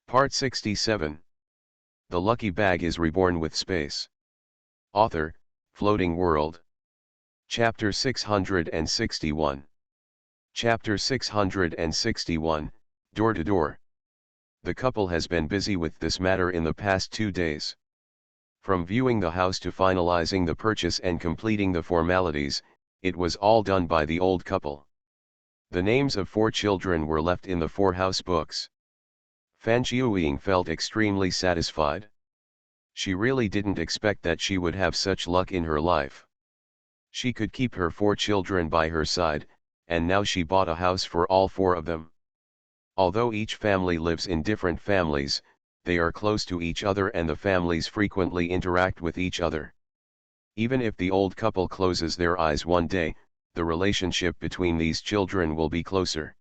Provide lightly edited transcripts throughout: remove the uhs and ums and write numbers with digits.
Part 67. The Lucky Bag is Reborn with Space. Author, Floating World. Chapter 661. Chapter 661, Door to Door. The couple has been busy with this matter in the past 2 days. From viewing the house to finalizing the purchase and completing the formalities, it was all done by the old couple. The names of 4 children were left in the 4 house books. Fan Qiuying felt extremely satisfied. She really didn't expect that she would have such luck in her life. She could keep her 4 children by her side, and now she bought a house for all 4 of them. Although each family lives in different families, they are close to each other and the families frequently interact with each other. Even if the old couple closes their eyes one day, the relationship between these children will be closer.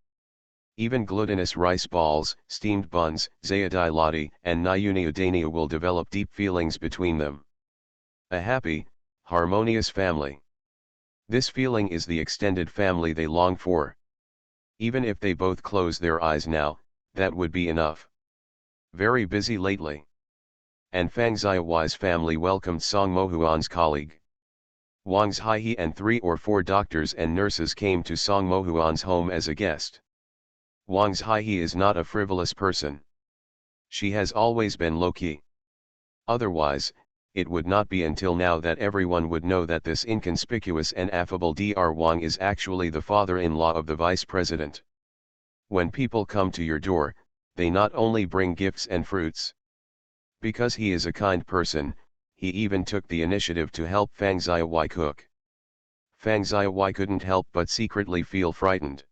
Even glutinous rice balls, steamed buns, zayadai lati, and nyuni udania will develop deep feelings between them. A happy, harmonious family. This feeling is the extended family they long for. Even if they both close their eyes now, that would be enough. Very busy lately. And Fang Xiaohuai's family welcomed Song Mohuan's colleague. Wang Zhihe and 3 or 4 doctors and nurses came to Song Mohuan's home as a guest. Wang Zhihe is not a frivolous person. She has always been low-key. Otherwise, it would not be until now that everyone would know that this inconspicuous and affable Dr. Wang is actually the father-in-law of the vice president. When people come to your door, they not only bring gifts and fruits. Because he is a kind person, he even took the initiative to help Fang Xiaohuai cook. Fang Xiaohuai couldn't help but secretly feel frightened.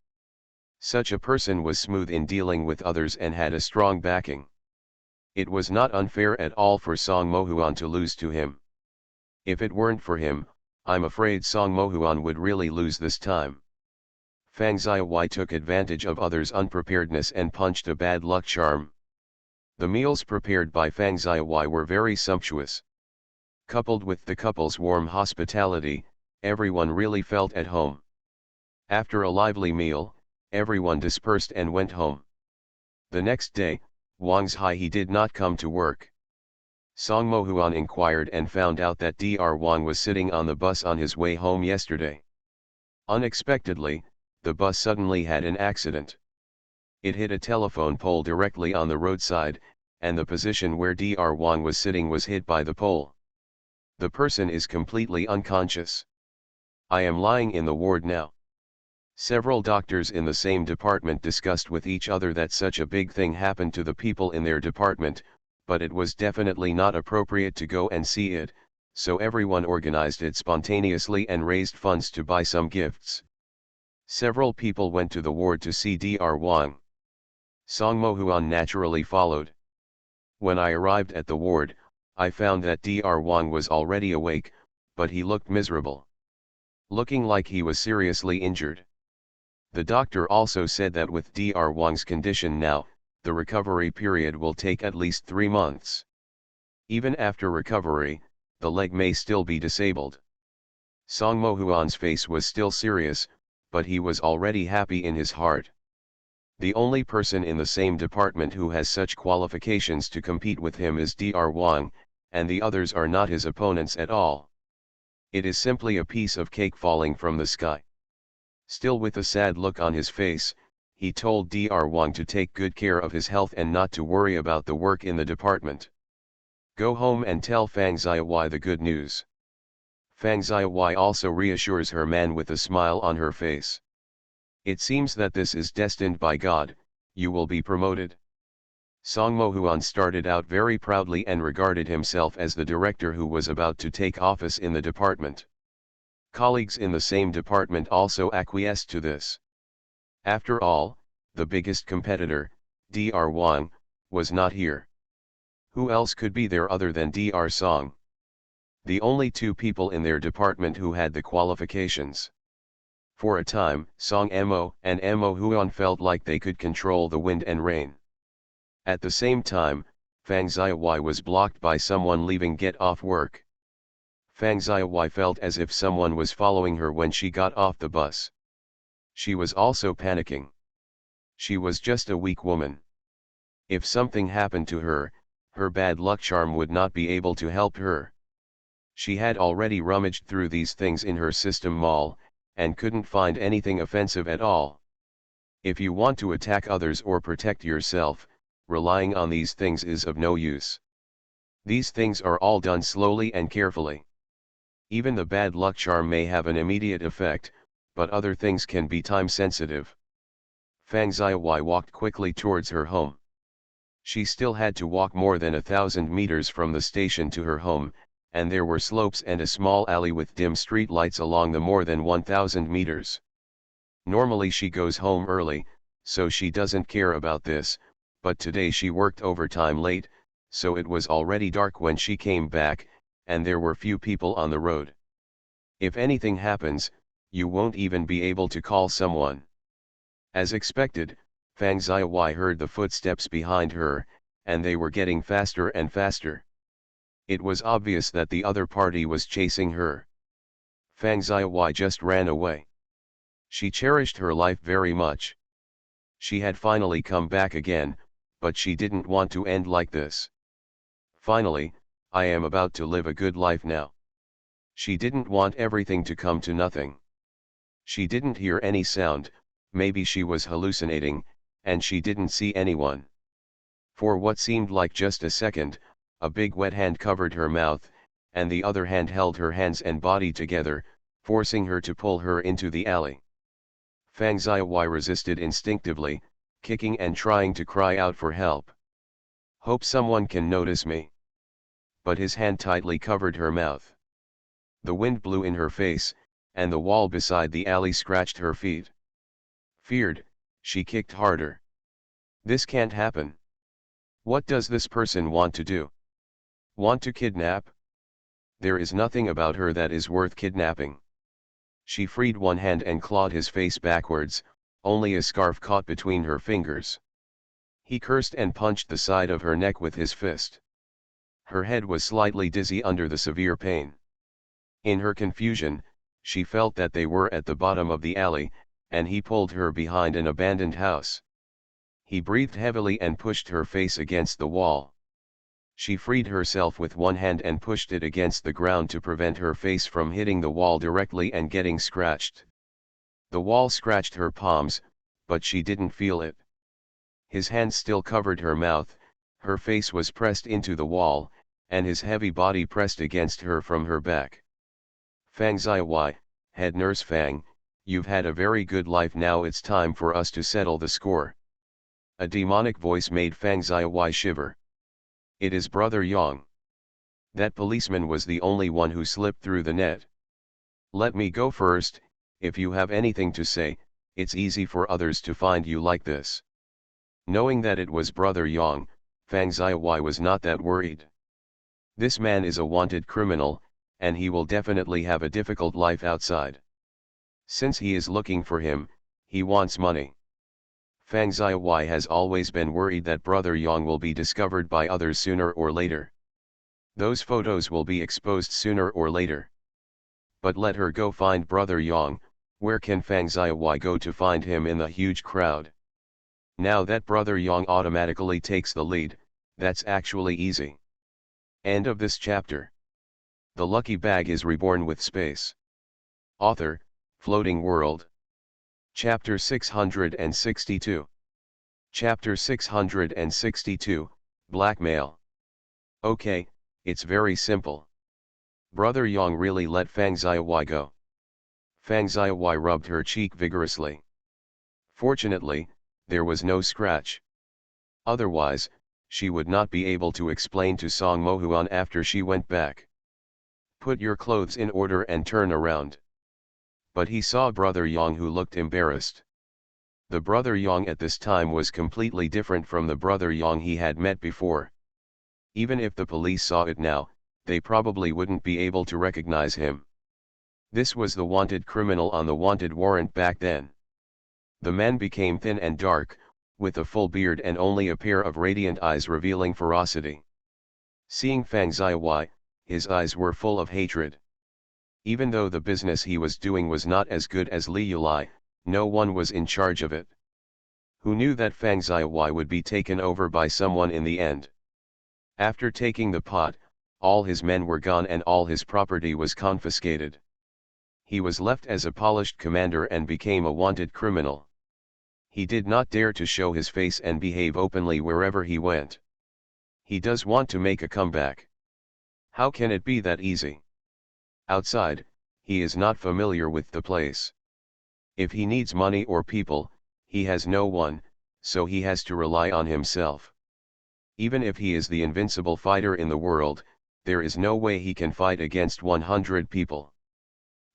Such a person was smooth in dealing with others and had a strong backing. It was not unfair at all for Song Mohuan to lose to him. If it weren't for him, I'm afraid Song Mohuan would really lose this time. Fang Xiaohuai took advantage of others' unpreparedness and punched a bad luck charm. The meals prepared by Fang Xiaohuai were very sumptuous. Coupled with the couple's warm hospitality, everyone really felt at home. After a lively meal, everyone dispersed and went home. The next day, Wang Zhihe did not come to work. Song Mohuan inquired and found out that Dr. Wang was sitting on the bus on his way home yesterday. Unexpectedly, the bus suddenly had an accident. It hit a telephone pole directly on the roadside, and the position where Dr. Wang was sitting was hit by the pole. The person is completely unconscious. I am lying in the ward now. Several doctors in the same department discussed with each other that such a big thing happened to the people in their department, but it was definitely not appropriate to go and see it, so everyone organized it spontaneously and raised funds to buy some gifts. Several people went to the ward to see Dr. Wang. Song Mohuan naturally followed. When I arrived at the ward, I found that Dr. Wang was already awake, but he looked miserable. Looking like he was seriously injured. The doctor also said that with Dr. Wang's condition now, the recovery period will take at least 3 months. Even after recovery, the leg may still be disabled. Song Mohuan's face was still serious, but he was already happy in his heart. The only person in the same department who has such qualifications to compete with him is Dr. Wang, and the others are not his opponents at all. It is simply a piece of cake falling from the sky. Still with a sad look on his face, he told Dr. Wang to take good care of his health and not to worry about the work in the department. Go home and tell Fang Xiaohuai the good news. Fang Xiaohuai also reassures her man with a smile on her face. It seems that this is destined by God, you will be promoted. Song Mohuan started out very proudly and regarded himself as the director who was about to take office in the department. Colleagues in the same department also acquiesced to this. After all, the biggest competitor, Dr. Wang, was not here. Who else could be there other than Dr. Song? The only 2 people in their department who had the qualifications. For a time, Song Mo and Mo Huan felt like they could control the wind and rain. At the same time, Fang Xiaohuai was blocked by someone leaving get off work. Fang Xiaohuai felt as if someone was following her when she got off the bus. She was also panicking. She was just a weak woman. If something happened to her, her bad luck charm would not be able to help her. She had already rummaged through these things in her system mall, and couldn't find anything offensive at all. If you want to attack others or protect yourself, relying on these things is of no use. These things are all done slowly and carefully. Even the bad luck charm may have an immediate effect, but other things can be time sensitive. Fang Xiaowai walked quickly towards her home. She still had to walk more than 1,000 meters from the station to her home, and there were slopes and a small alley with dim street lights along the more than 1,000 meters. Normally she goes home early, so she doesn't care about this, but today she worked overtime late, so it was already dark when she came back, and there were few people on the road. If anything happens, you won't even be able to call someone. As expected, Fang Xiaowai heard the footsteps behind her, and they were getting faster and faster. It was obvious that the other party was chasing her. Fang Xiaowai just ran away. She cherished her life very much. She had finally come back again, but she didn't want to end like this. Finally, I am about to live a good life now. She didn't want everything to come to nothing. She didn't hear any sound, maybe she was hallucinating, and she didn't see anyone. For what seemed like just a second, a big wet hand covered her mouth, and the other hand held her hands and body together, forcing her to pull her into the alley. Fang Xiaowai resisted instinctively, kicking and trying to cry out for help. Hope someone can notice me. But his hand tightly covered her mouth. The wind blew in her face, and the wall beside the alley scratched her feet. Feared, she kicked harder. This can't happen. What does this person want to do? Want to kidnap? There is nothing about her that is worth kidnapping. She freed one hand and clawed his face backwards, only a scarf caught between her fingers. He cursed and punched the side of her neck with his fist. Her head was slightly dizzy under the severe pain. In her confusion, she felt that they were at the bottom of the alley, and he pulled her behind an abandoned house. He breathed heavily and pushed her face against the wall. She freed herself with one hand and pushed it against the ground to prevent her face from hitting the wall directly and getting scratched. The wall scratched her palms, but she didn't feel it. His hand still covered her mouth, her face was pressed into the wall, and his heavy body pressed against her from her back. Fang Xiaowai, head nurse Fang, you've had a very good life, now it's time for us to settle the score. A demonic voice made Fang Xiaowai shiver. It is Brother Yang. That policeman was the only one who slipped through the net. Let me go first. If you have anything to say, it's easy for others to find you like this. Knowing that it was Brother Yang, Fang Xiaowai was not that worried. This man is a wanted criminal, and he will definitely have a difficult life outside. Since he is looking for him, he wants money. Fang Xiaowai has always been worried that Brother Yang will be discovered by others sooner or later. Those photos will be exposed sooner or later. But let her go find Brother Yang. Where can Fang Xiaowai go to find him in the huge crowd? Now that Brother Yang automatically takes the lead, that's actually easy. End of this chapter. The lucky bag is reborn with space. Author, Floating World. Chapter 662. Chapter 662, Blackmail. Okay, it's very simple. Brother Yang really let Fang Xiaowai go. Fang Xiaowai rubbed her cheek vigorously. Fortunately, there was no scratch. Otherwise, she would not be able to explain to Song Mohuan after she went back. Put your clothes in order and turn around. But he saw Brother Yang, who looked embarrassed. The Brother Yang at this time was completely different from the Brother Yang he had met before. Even if the police saw it now, they probably wouldn't be able to recognize him. This was the wanted criminal on the wanted warrant back then. The man became thin and dark, with a full beard and only a pair of radiant eyes revealing ferocity. Seeing Fang Xiaowai, his eyes were full of hatred. Even though the business he was doing was not as good as Li Yulai, no one was in charge of it. Who knew that Fang Xiaowai would be taken over by someone in the end? After taking the pot, all his men were gone and all his property was confiscated. He was left as a polished commander and became a wanted criminal. He did not dare to show his face and behave openly wherever he went. He does want to make a comeback. How can it be that easy? Outside, he is not familiar with the place. If he needs money or people, he has no one, so he has to rely on himself. Even if he is the invincible fighter in the world, there is no way he can fight against 100 people.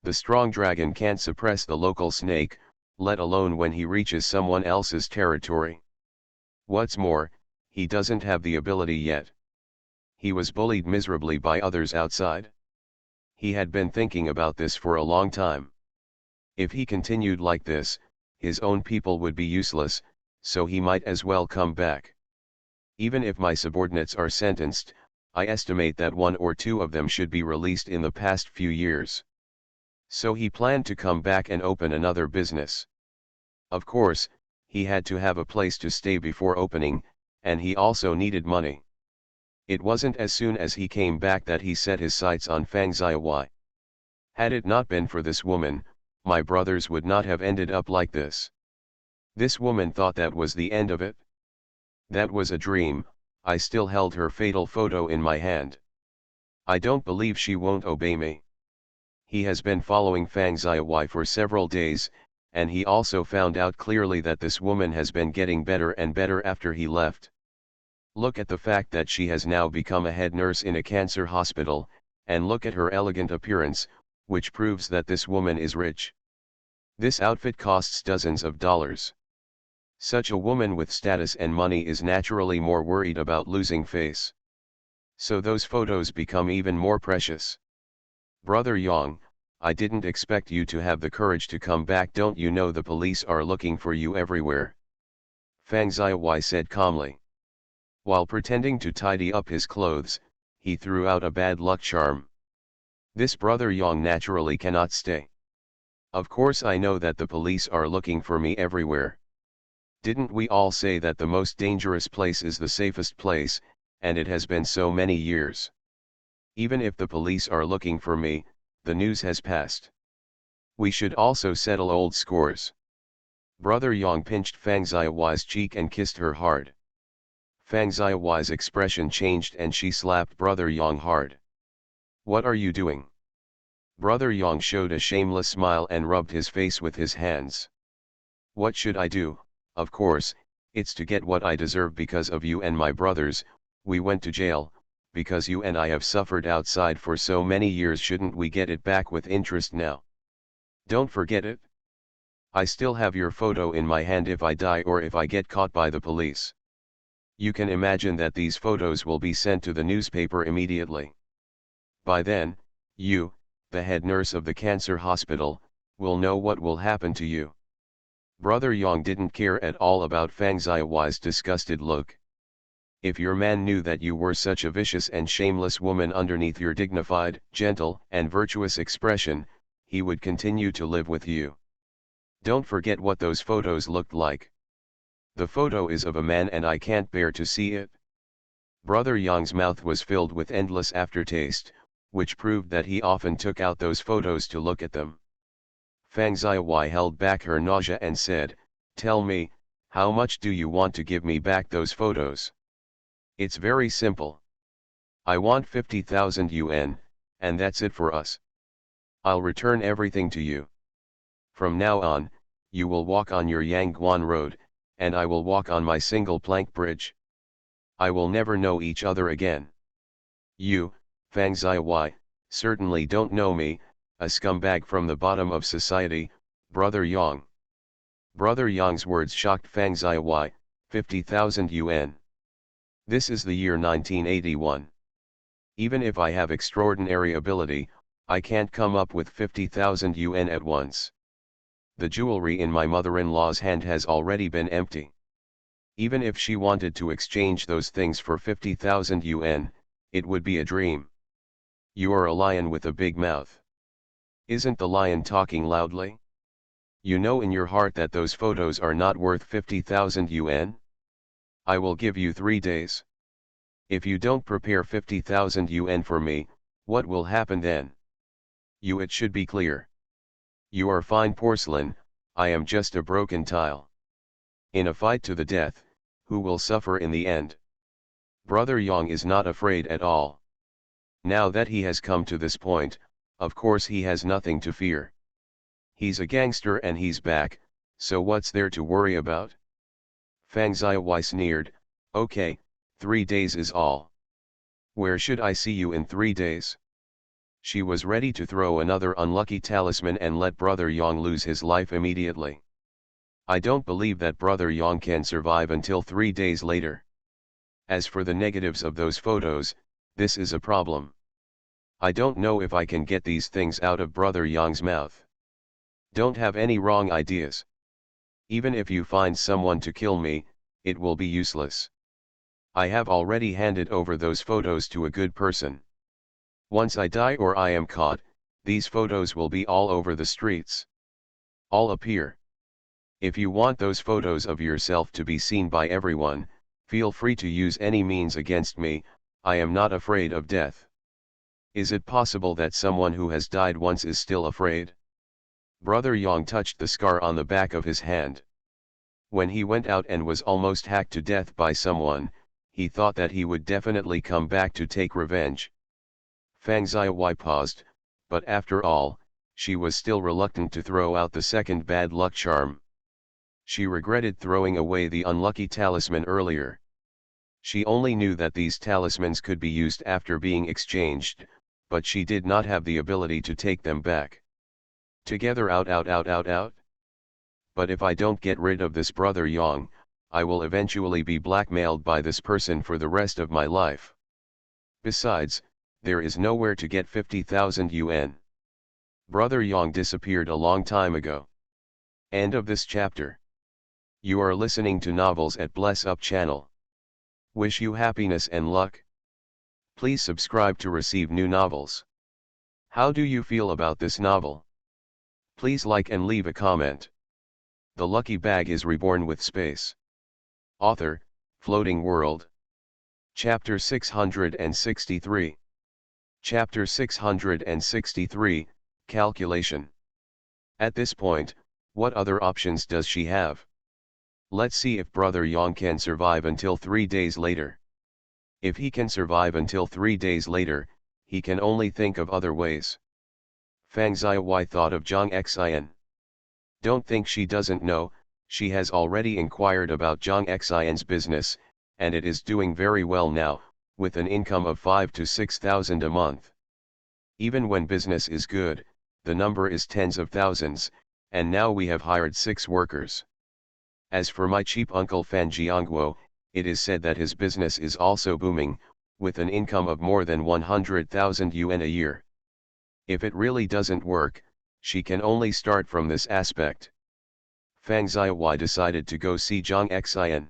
The strong dragon can't suppress the local snake, let alone when he reaches someone else's territory. What's more, he doesn't have the ability yet. He was bullied miserably by others outside. He had been thinking about this for a long time. If he continued like this, his own people would be useless, so he might as well come back. Even if my subordinates are sentenced, I estimate that 1 or 2 of them should be released in the past few years. So he planned to come back and open another business. Of course, he had to have a place to stay before opening, and he also needed money. It wasn't as soon as he came back that he set his sights on Fang Xiaowai. Had it not been for this woman, my brothers would not have ended up like this. This woman thought that was the end of it. That was a dream. I still held her fatal photo in my hand. I don't believe she won't obey me. He has been following Fang Xiaowai for several days, and he also found out clearly that this woman has been getting better and better after he left. Look at the fact that she has now become a head nurse in a cancer hospital, and look at her elegant appearance, which proves that this woman is rich. This outfit costs dozens of dollars. Such a woman with status and money is naturally more worried about losing face. So those photos become even more precious. Brother Yang, I didn't expect you to have the courage to come back. Don't you know the police are looking for you everywhere? Fang Xiaowai said calmly. While pretending to tidy up his clothes, he threw out a bad luck charm. This Brother Yang naturally cannot stay. Of course I know that the police are looking for me everywhere. Didn't we all say that the most dangerous place is the safest place, and it has been so many years? Even if the police are looking for me, the news has passed. We should also settle old scores. Brother Yang pinched Fang Xiaowai's cheek and kissed her hard. Fang Xiaowai's expression changed and she slapped Brother Yang hard. What are you doing? Brother Yang showed a shameless smile and rubbed his face with his hands. What should I do? Of course, it's to get what I deserve because of you and my brothers. We went to jail, because you and I have suffered outside for so many years. Shouldn't we get it back with interest now? Don't forget it. I still have your photo in my hand if I die or if I get caught by the police. You can imagine that these photos will be sent to the newspaper immediately. By then, you, the head nurse of the cancer hospital, will know what will happen to you. Brother Yang didn't care at all about Fang Xiaowai's disgusted look. If your man knew that you were such a vicious and shameless woman underneath your dignified, gentle, and virtuous expression, he would continue to live with you. Don't forget what those photos looked like. The photo is of a man and I can't bear to see it. Brother Yang's mouth was filled with endless aftertaste, which proved that he often took out those photos to look at them. Fang Xiaowai held back her nausea and said, "Tell me, how much do you want to give me back those photos?" "It's very simple. I want 50,000 yuan, and that's it for us. I'll return everything to you. From now on, you will walk on your Yangguan road, and I will walk on my single plank bridge. I will never know each other again. You, Fang Xiaowai, certainly don't know me, a scumbag from the bottom of society, Brother Yang." Brother Yang's words shocked Fang Xiaowai. 50,000 yuan. This is the year 1981. Even if I have extraordinary ability, I can't come up with 50,000 yuan at once. The jewelry in my mother-in-law's hand has already been empty. Even if she wanted to exchange those things for 50,000 yuan, it would be a dream. You are a lion with a big mouth. Isn't the lion talking loudly? You know in your heart that those photos are not worth 50,000 yuan? I will give you 3 days. If you don't prepare 50,000 yuan for me, what will happen then? It should be clear. You are fine porcelain, I am just a broken tile. In a fight to the death, who will suffer in the end? Brother Yang is not afraid at all. Now that he has come to this point, of course he has nothing to fear. He's a gangster and he's back, so what's there to worry about? Fang Xiaowei sneered, okay, 3 days is all. Where should I see you in 3 days? She was ready to throw another unlucky talisman and let Brother Yang lose his life immediately. I don't believe that Brother Yang can survive until 3 days later. As for the negatives of those photos, this is a problem. I don't know if I can get these things out of Brother Yang's mouth. Don't have any wrong ideas. Even if you find someone to kill me, it will be useless. I have already handed over those photos to a good person. Once I die or I am caught, these photos will be all over the streets. All appear. If you want those photos of yourself to be seen by everyone, feel free to use any means against me, I am not afraid of death. Is it possible that someone who has died once is still afraid? Brother Yang touched the scar on the back of his hand. When he went out and was almost hacked to death by someone, he thought that he would definitely come back to take revenge. Fang Xiaowei paused, but after all, she was still reluctant to throw out the second bad luck charm. She regretted throwing away the unlucky talisman earlier. She only knew that these talismans could be used after being exchanged, but she did not have the ability to take them back. Together out. But if I don't get rid of this Brother Yang, I will eventually be blackmailed by this person for the rest of my life. Besides, there is nowhere to get 50,000 yuan. Brother Yang disappeared a long time ago. End of this chapter. You are listening to novels at Bless Up channel. Wish you happiness and luck. Please subscribe to receive new novels. How do you feel about this novel? Please like and leave a comment. The Lucky Bag is Reborn with Space. Author, Floating World. Chapter 663. Chapter 663, Calculation. At this point, what other options does she have? Let's see if Brother Yang can survive until 3 days later. If he can survive until 3 days later, he can only think of other ways. Fang Xiaowei thought of Zhang Xian. Don't think she doesn't know, she has already inquired about Zhang Xian's business, and it is doing very well now, with an income of 5,000 to 6,000 a month. Even when business is good, the number is tens of thousands, and now we have hired 6 workers. As for my cheap uncle Fan Jiangguo, it is said that his business is also booming, with an income of more than 100,000 yuan a year. If it really doesn't work, she can only start from this aspect. Fang Xiaowei decided to go see Zhang Xian.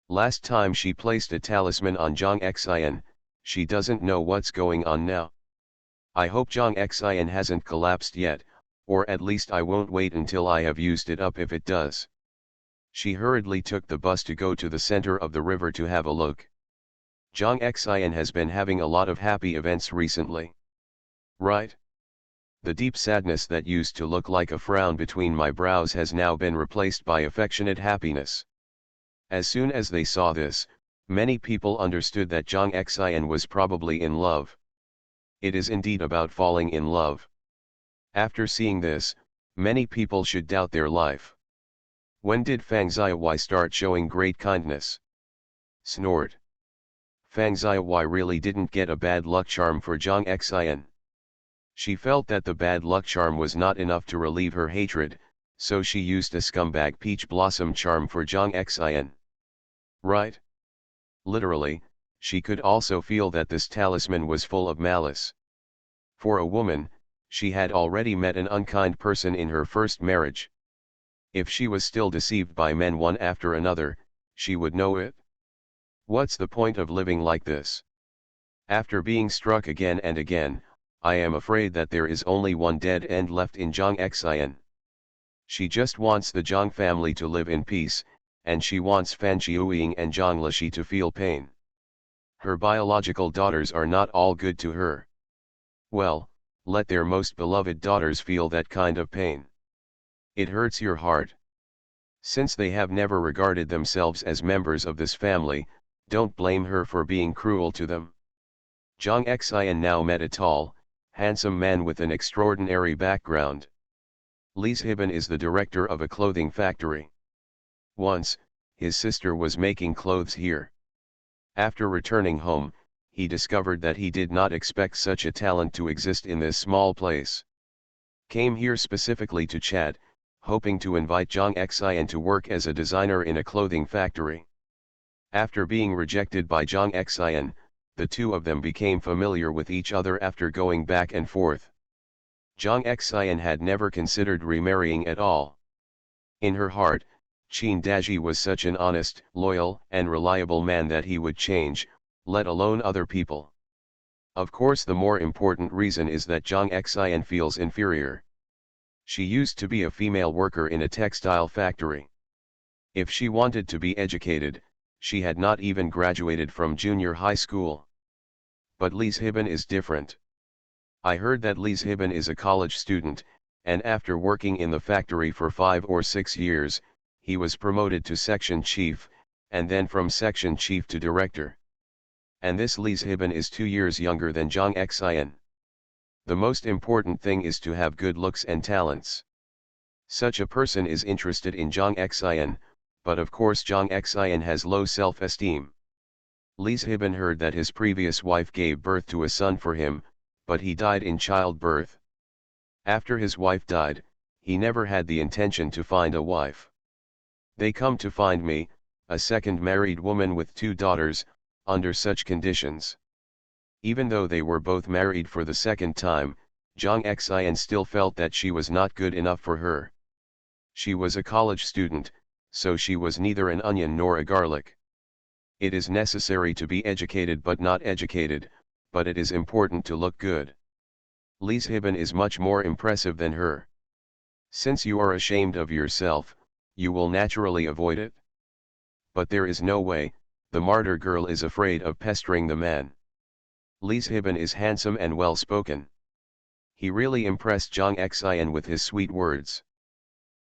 Last time she placed a talisman on Zhang Xian, she doesn't know what's going on now. I hope Zhang Xian hasn't collapsed yet, or at least I won't wait until I have used it up if it does. She hurriedly took the bus to go to the center of the river to have a look. Zhang Xian has been having a lot of happy events recently. Right? The deep sadness that used to look like a frown between my brows has now been replaced by affectionate happiness. As soon as they saw this, many people understood that Zhang Xian was probably in love. It is indeed about falling in love. After seeing this, many people should doubt their life. When did Fang Xiaowei start showing great kindness? Snort. Fang Xiaowei really didn't get a bad luck charm for Zhang Xian. She felt that the bad luck charm was not enough to relieve her hatred, so she used a scumbag peach blossom charm for Zhang Xian. Right? Literally, she could also feel that this talisman was full of malice. For a woman, she had already met an unkind person in her first marriage. If she was still deceived by men one after another, she would know it. What's the point of living like this? After being struck again and again, I am afraid that there is only one dead end left in Zhang Xian. She just wants the Zhang family to live in peace, and she wants Fan Qiuying and Zhang Lishi to feel pain. Her biological daughters are not all good to her. Well, let their most beloved daughters feel that kind of pain. It hurts your heart. Since they have never regarded themselves as members of this family, don't blame her for being cruel to them. Zhang Xian now met a tall, handsome man with an extraordinary background. Li Zhiban is the director of a clothing factory. Once, his sister was making clothes here. After returning home, he discovered that he did not expect such a talent to exist in this small place. Came here specifically to chat, hoping to invite Zhang Xian to work as a designer in a clothing factory. After being rejected by Zhang Xian, the two of them became familiar with each other after going back and forth. Zhang Xian had never considered remarrying at all. In her heart, Qin Daji was such an honest, loyal, and reliable man that he would change, let alone other people. Of course, the more important reason is that Zhang Xian feels inferior. She used to be a female worker in a textile factory. If she wanted to be educated, she had not even graduated from junior high school. But Li Zhiban is different. I heard that Li Zhiban is a college student, and after working in the factory for 5 or 6 years, he was promoted to section chief, and then from section chief to director. And this Li Zhiban is 2 years younger than Zhang Xian. The most important thing is to have good looks and talents. Such a person is interested in Zhang Xian, but of course Zhang Xian has low self-esteem. Li Zhiban heard that his previous wife gave birth to a son for him, but he died in childbirth. After his wife died, he never had the intention to find a wife. They come to find me, a second married woman with 2 daughters, under such conditions. Even though they were both married for the second time, Zhang Xian still felt that she was not good enough for her. She was a college student, so she was neither an onion nor a garlic. It is necessary to be educated but not educated, but it is important to look good. Li Zhiban is much more impressive than her. Since you are ashamed of yourself, you will naturally avoid it. But there is no way, the martyr girl is afraid of pestering the man. Li Zhiban is handsome and well-spoken. He really impressed Zhang Xian with his sweet words.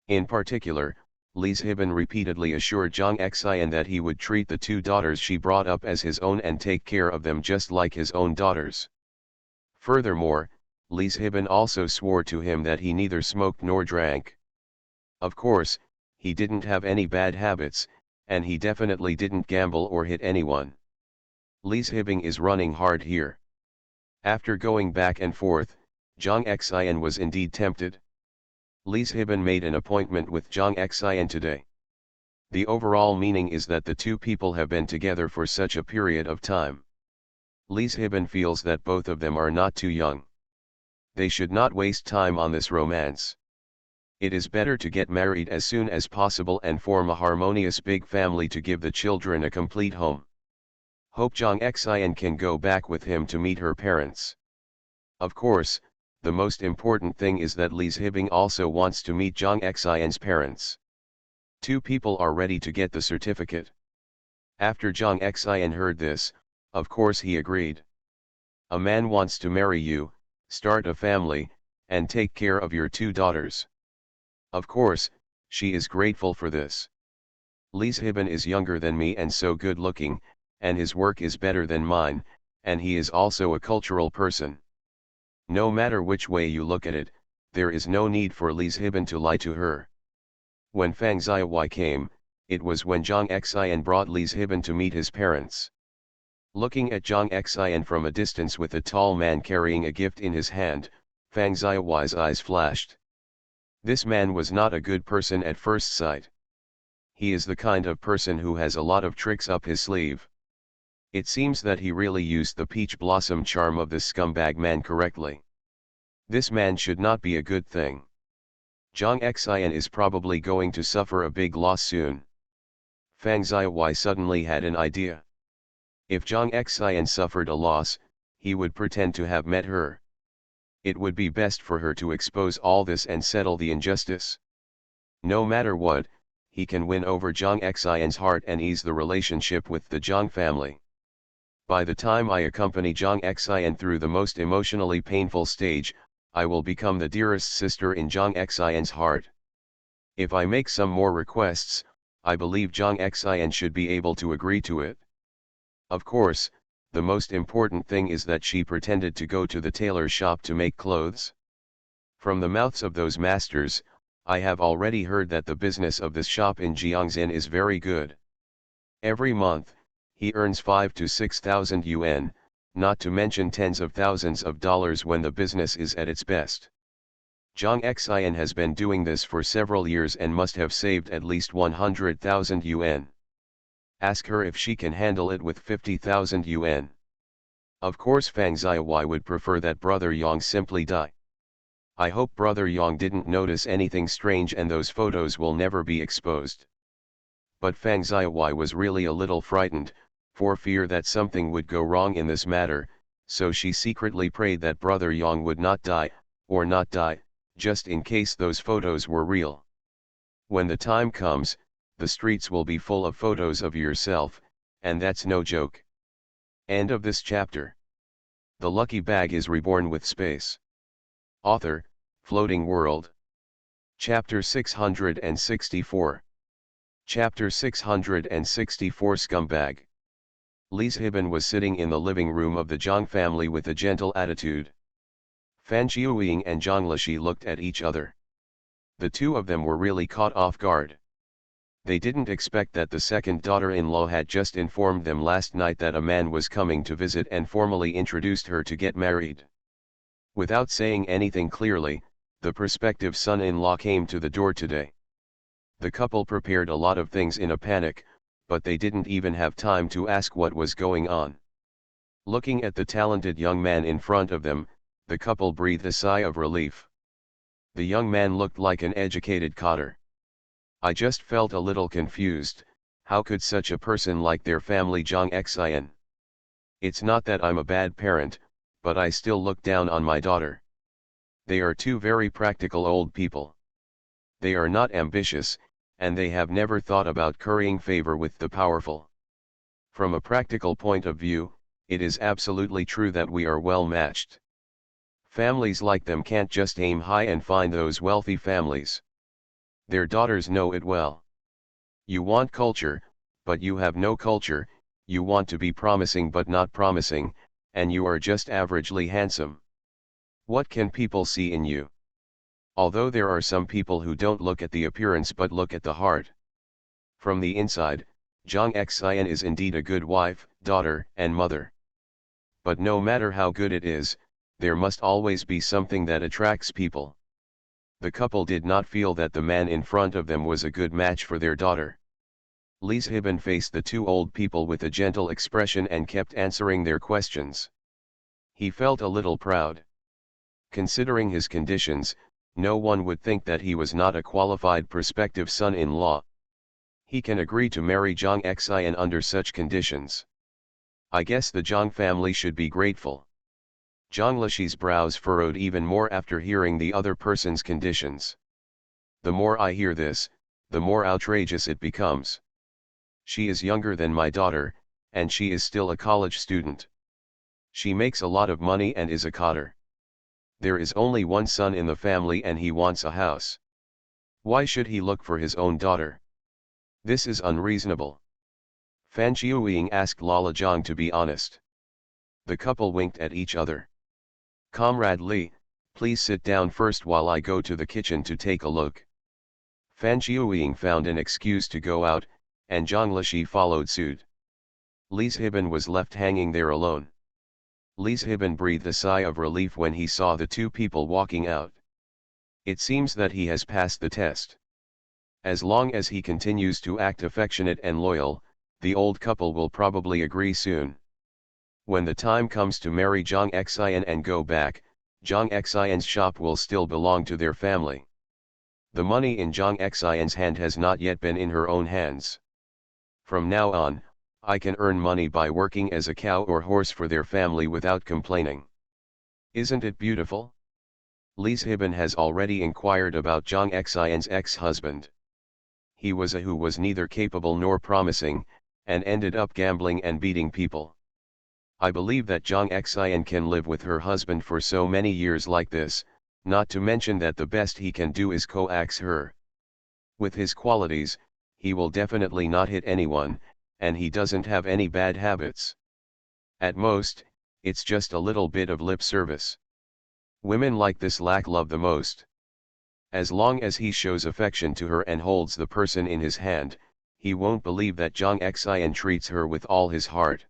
In particular, Li Zhiban repeatedly assured Zhang Xian that he would treat the 2 daughters she brought up as his own and take care of them just like his own daughters. Furthermore, Li Zhiban also swore to him that he neither smoked nor drank. Of course, he didn't have any bad habits, and he definitely didn't gamble or hit anyone. Li Zhiban is running hard here. After going back and forth, Zhang Xian was indeed tempted. Li Zhiban made an appointment with Zhang Xian today. The overall meaning is that the 2 people have been together for such a period of time. Li Zhiban feels that both of them are not too young. They should not waste time on this romance. It is better to get married as soon as possible and form a harmonious big family to give the children a complete home. Hope Zhang Xian can go back with him to meet her parents. Of course, the most important thing is that Li Zhiban also wants to meet Zhang Xian's parents. 2 people are ready to get the certificate. After Zhang Xian heard this, of course he agreed. A man wants to marry you, start a family, and take care of your 2 daughters. Of course, she is grateful for this. Li Zhiban is younger than me and so good looking, and his work is better than mine, and he is also a cultural person. No matter which way you look at it, there is no need for Li Zhiban to lie to her. When Fang Xiaowai came, it was when Zhang Xian brought Li Zhiban to meet his parents. Looking at Zhang Xian from a distance with a tall man carrying a gift in his hand, Fang Xiaowai's eyes flashed. This man was not a good person at first sight. He is the kind of person who has a lot of tricks up his sleeve. It seems that he really used the peach blossom charm of this scumbag man correctly. This man should not be a good thing. Zhang Xian is probably going to suffer a big loss soon. Fang Xiaowai suddenly had an idea. If Zhang Xian suffered a loss, he would pretend to have met her. It would be best for her to expose all this and settle the injustice. No matter what, he can win over Zhang Xian's heart and ease the relationship with the Zhang family. By the time I accompany Zhang Xian through the most emotionally painful stage, I will become the dearest sister in Zhang Xian's heart. If I make some more requests, I believe Zhang Xian should be able to agree to it. Of course, the most important thing is that she pretended to go to the tailor shop to make clothes. From the mouths of those masters, I have already heard that the business of this shop in Jiangxin is very good. Every month, he earns 5 to 6,000 yuan, not to mention tens of thousands of dollars when the business is at its best. Zhang Xian has been doing this for several years and must have saved at least 100,000 yuan. Ask her if she can handle it with 50,000 yuan. Of course Fang Xiaowai would prefer that Brother Yang simply die. I hope Brother Yang didn't notice anything strange and those photos will never be exposed. But Fang Xiaowai was really a little frightened, for fear that something would go wrong in this matter, so she secretly prayed that Brother Yang would not die, or not die, just in case those photos were real. When the time comes, the streets will be full of photos of yourself, and that's no joke. End of this chapter. The lucky bag is reborn with space. Author, Floating World. Chapter 664. Chapter 664 Scumbag. Li Zhiban was sitting in the living room of the Zhang family with a gentle attitude. Fan Jiuying and Zhang Lishi looked at each other. The two of them were really caught off guard. They didn't expect that the second daughter-in-law had just informed them last night that a man was coming to visit and formally introduced her to get married. Without saying anything clearly, the prospective son-in-law came to the door today. The couple prepared a lot of things in a panic, but they didn't even have time to ask what was going on. Looking at the talented young man in front of them, the couple breathed a sigh of relief. The young man looked like an educated cotter. I just felt a little confused. How could such a person like their family Zhang Xian? It's not that I'm a bad parent, but I still look down on my daughter. They are two very practical old people. They are not ambitious, and they have never thought about currying favor with the powerful. From a practical point of view, it is absolutely true that we are well matched. Families like them can't just aim high and find those wealthy families. Their daughters know it well. You want culture, but you have no culture, you want to be promising but not promising, and you are just averagely handsome. What can people see in you? Although there are some people who don't look at the appearance but look at the heart. From the inside, Zhang Xian is indeed a good wife, daughter, and mother. But no matter how good it is, there must always be something that attracts people. The couple did not feel that the man in front of them was a good match for their daughter. Li Zhiban faced the two old people with a gentle expression and kept answering their questions. He felt a little proud. Considering his conditions, no one would think that he was not a qualified prospective son-in-law. He can agree to marry Zhang Xian under such conditions. I guess the Zhang family should be grateful. Zhang Lishi's brows furrowed even more after hearing the other person's conditions. The more I hear this, the more outrageous it becomes. She is younger than my daughter, and she is still a college student. She makes a lot of money and is a cotter. There is only one son in the family and he wants a house. Why should he look for his own daughter? This is unreasonable. Fan Jiuying asked Lala Zhang to be honest. The couple winked at each other. Comrade Li, please sit down first while I go to the kitchen to take a look. Fan Jiuying found an excuse to go out, and Zhang Lishi followed suit. Li Zhiban was left hanging there alone. Li Zhiban breathed a sigh of relief when he saw the two people walking out. It seems that he has passed the test. As long as he continues to act affectionate and loyal, the old couple will probably agree soon. When the time comes to marry Zhang Xian and go back, Zhang Xian's shop will still belong to their family. The money in Zhang Xian's hand has not yet been in her own hands. From now on, I can earn money by working as a cow or horse for their family without complaining. Isn't it beautiful? Lee Hibin has already inquired about Jang Xian's ex-husband. He was a who was neither capable nor promising, and ended up gambling and beating people. I believe that Jang Xian can live with her husband for so many years like this, not to mention that the best he can do is coax her. With his qualities, he will definitely not hit anyone, and he doesn't have any bad habits. At most, it's just a little bit of lip service. Women like this lack love the most. As long as he shows affection to her and holds the person in his hand, he won't believe that Jang Xian treats her with all his heart.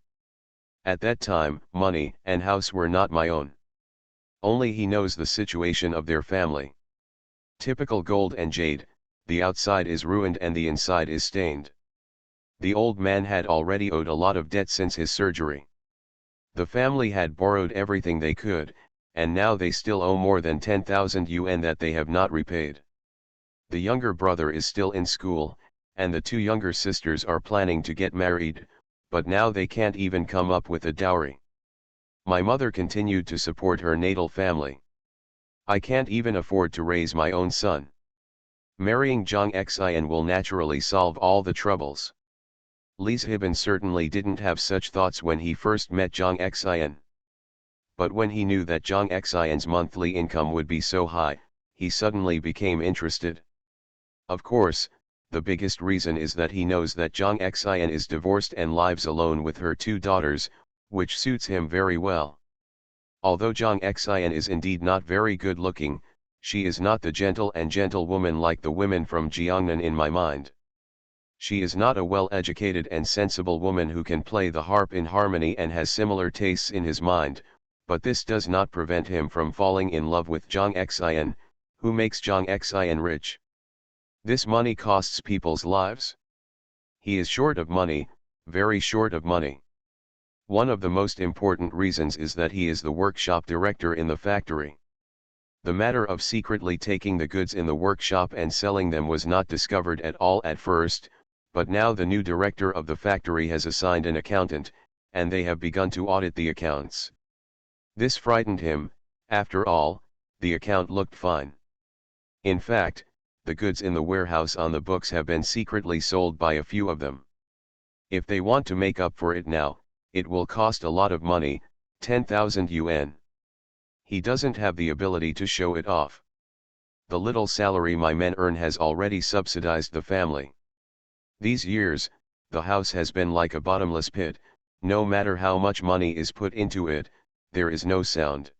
At that time, money and house were not my own. Only he knows the situation of their family. Typical gold and jade, the outside is ruined and the inside is stained. The old man had already owed a lot of debt since his surgery. The family had borrowed everything they could, and now they still owe more than 10,000 yuan that they have not repaid. The younger brother is still in school, and the two younger sisters are planning to get married, but now they can't even come up with a dowry. My mother continued to support her natal family. I can't even afford to raise my own son. Marrying Jang Xian will naturally solve all the troubles. Lee Hibin certainly didn't have such thoughts when he first met Jang Xian. But when he knew that Jang Xian's monthly income would be so high, he suddenly became interested. Of course, the biggest reason is that he knows that Jang Xian is divorced and lives alone with her two daughters, which suits him very well. Although Jang Xian is indeed not very good looking, she is not the gentle woman like the women from Jiangnan in my mind. She is not a well-educated and sensible woman who can play the harp in harmony and has similar tastes in his mind, but this does not prevent him from falling in love with Jang Xian, who makes Jang Xian rich. This money costs people's lives. He is short of money, very short of money. One of the most important reasons is that he is the workshop director in the factory. The matter of secretly taking the goods in the workshop and selling them was not discovered at all at first, but now the new director of the factory has assigned an accountant, and they have begun to audit the accounts. This frightened him. After all, the account looked fine. In fact, the goods in the warehouse on the books have been secretly sold by a few of them. If they want to make up for it now, it will cost a lot of money, 10,000 yuan. He doesn't have the ability to show it off. The little salary my men earn has already subsidized the family. These years, the house has been like a bottomless pit. No matter how much money is put into it, there is no sound.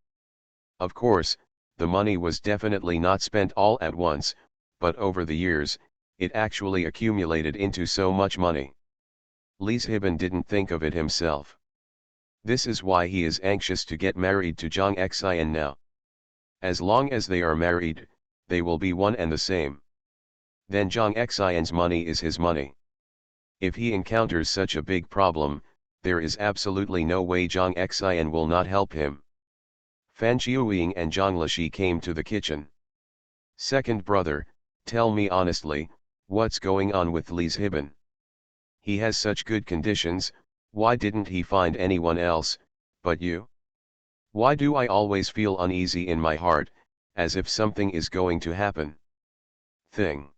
Of course, the money was definitely not spent all at once, but over the years, it actually accumulated into so much money. Lee Hibin didn't think of it himself. This is why he is anxious to get married to Jang Xian now. As long as they are married, they will be one and the same. Then Jang Xian's money is his money. If he encounters such a big problem, there is absolutely no way Jang Xian will not help him. Fan Qiuying and Zhang Lishi came to the kitchen. Second brother, tell me honestly, what's going on with Lee Hibin? He has such good conditions, why didn't he find anyone else, but you? Why do I always feel uneasy in my heart, as if something is going to happen? Fan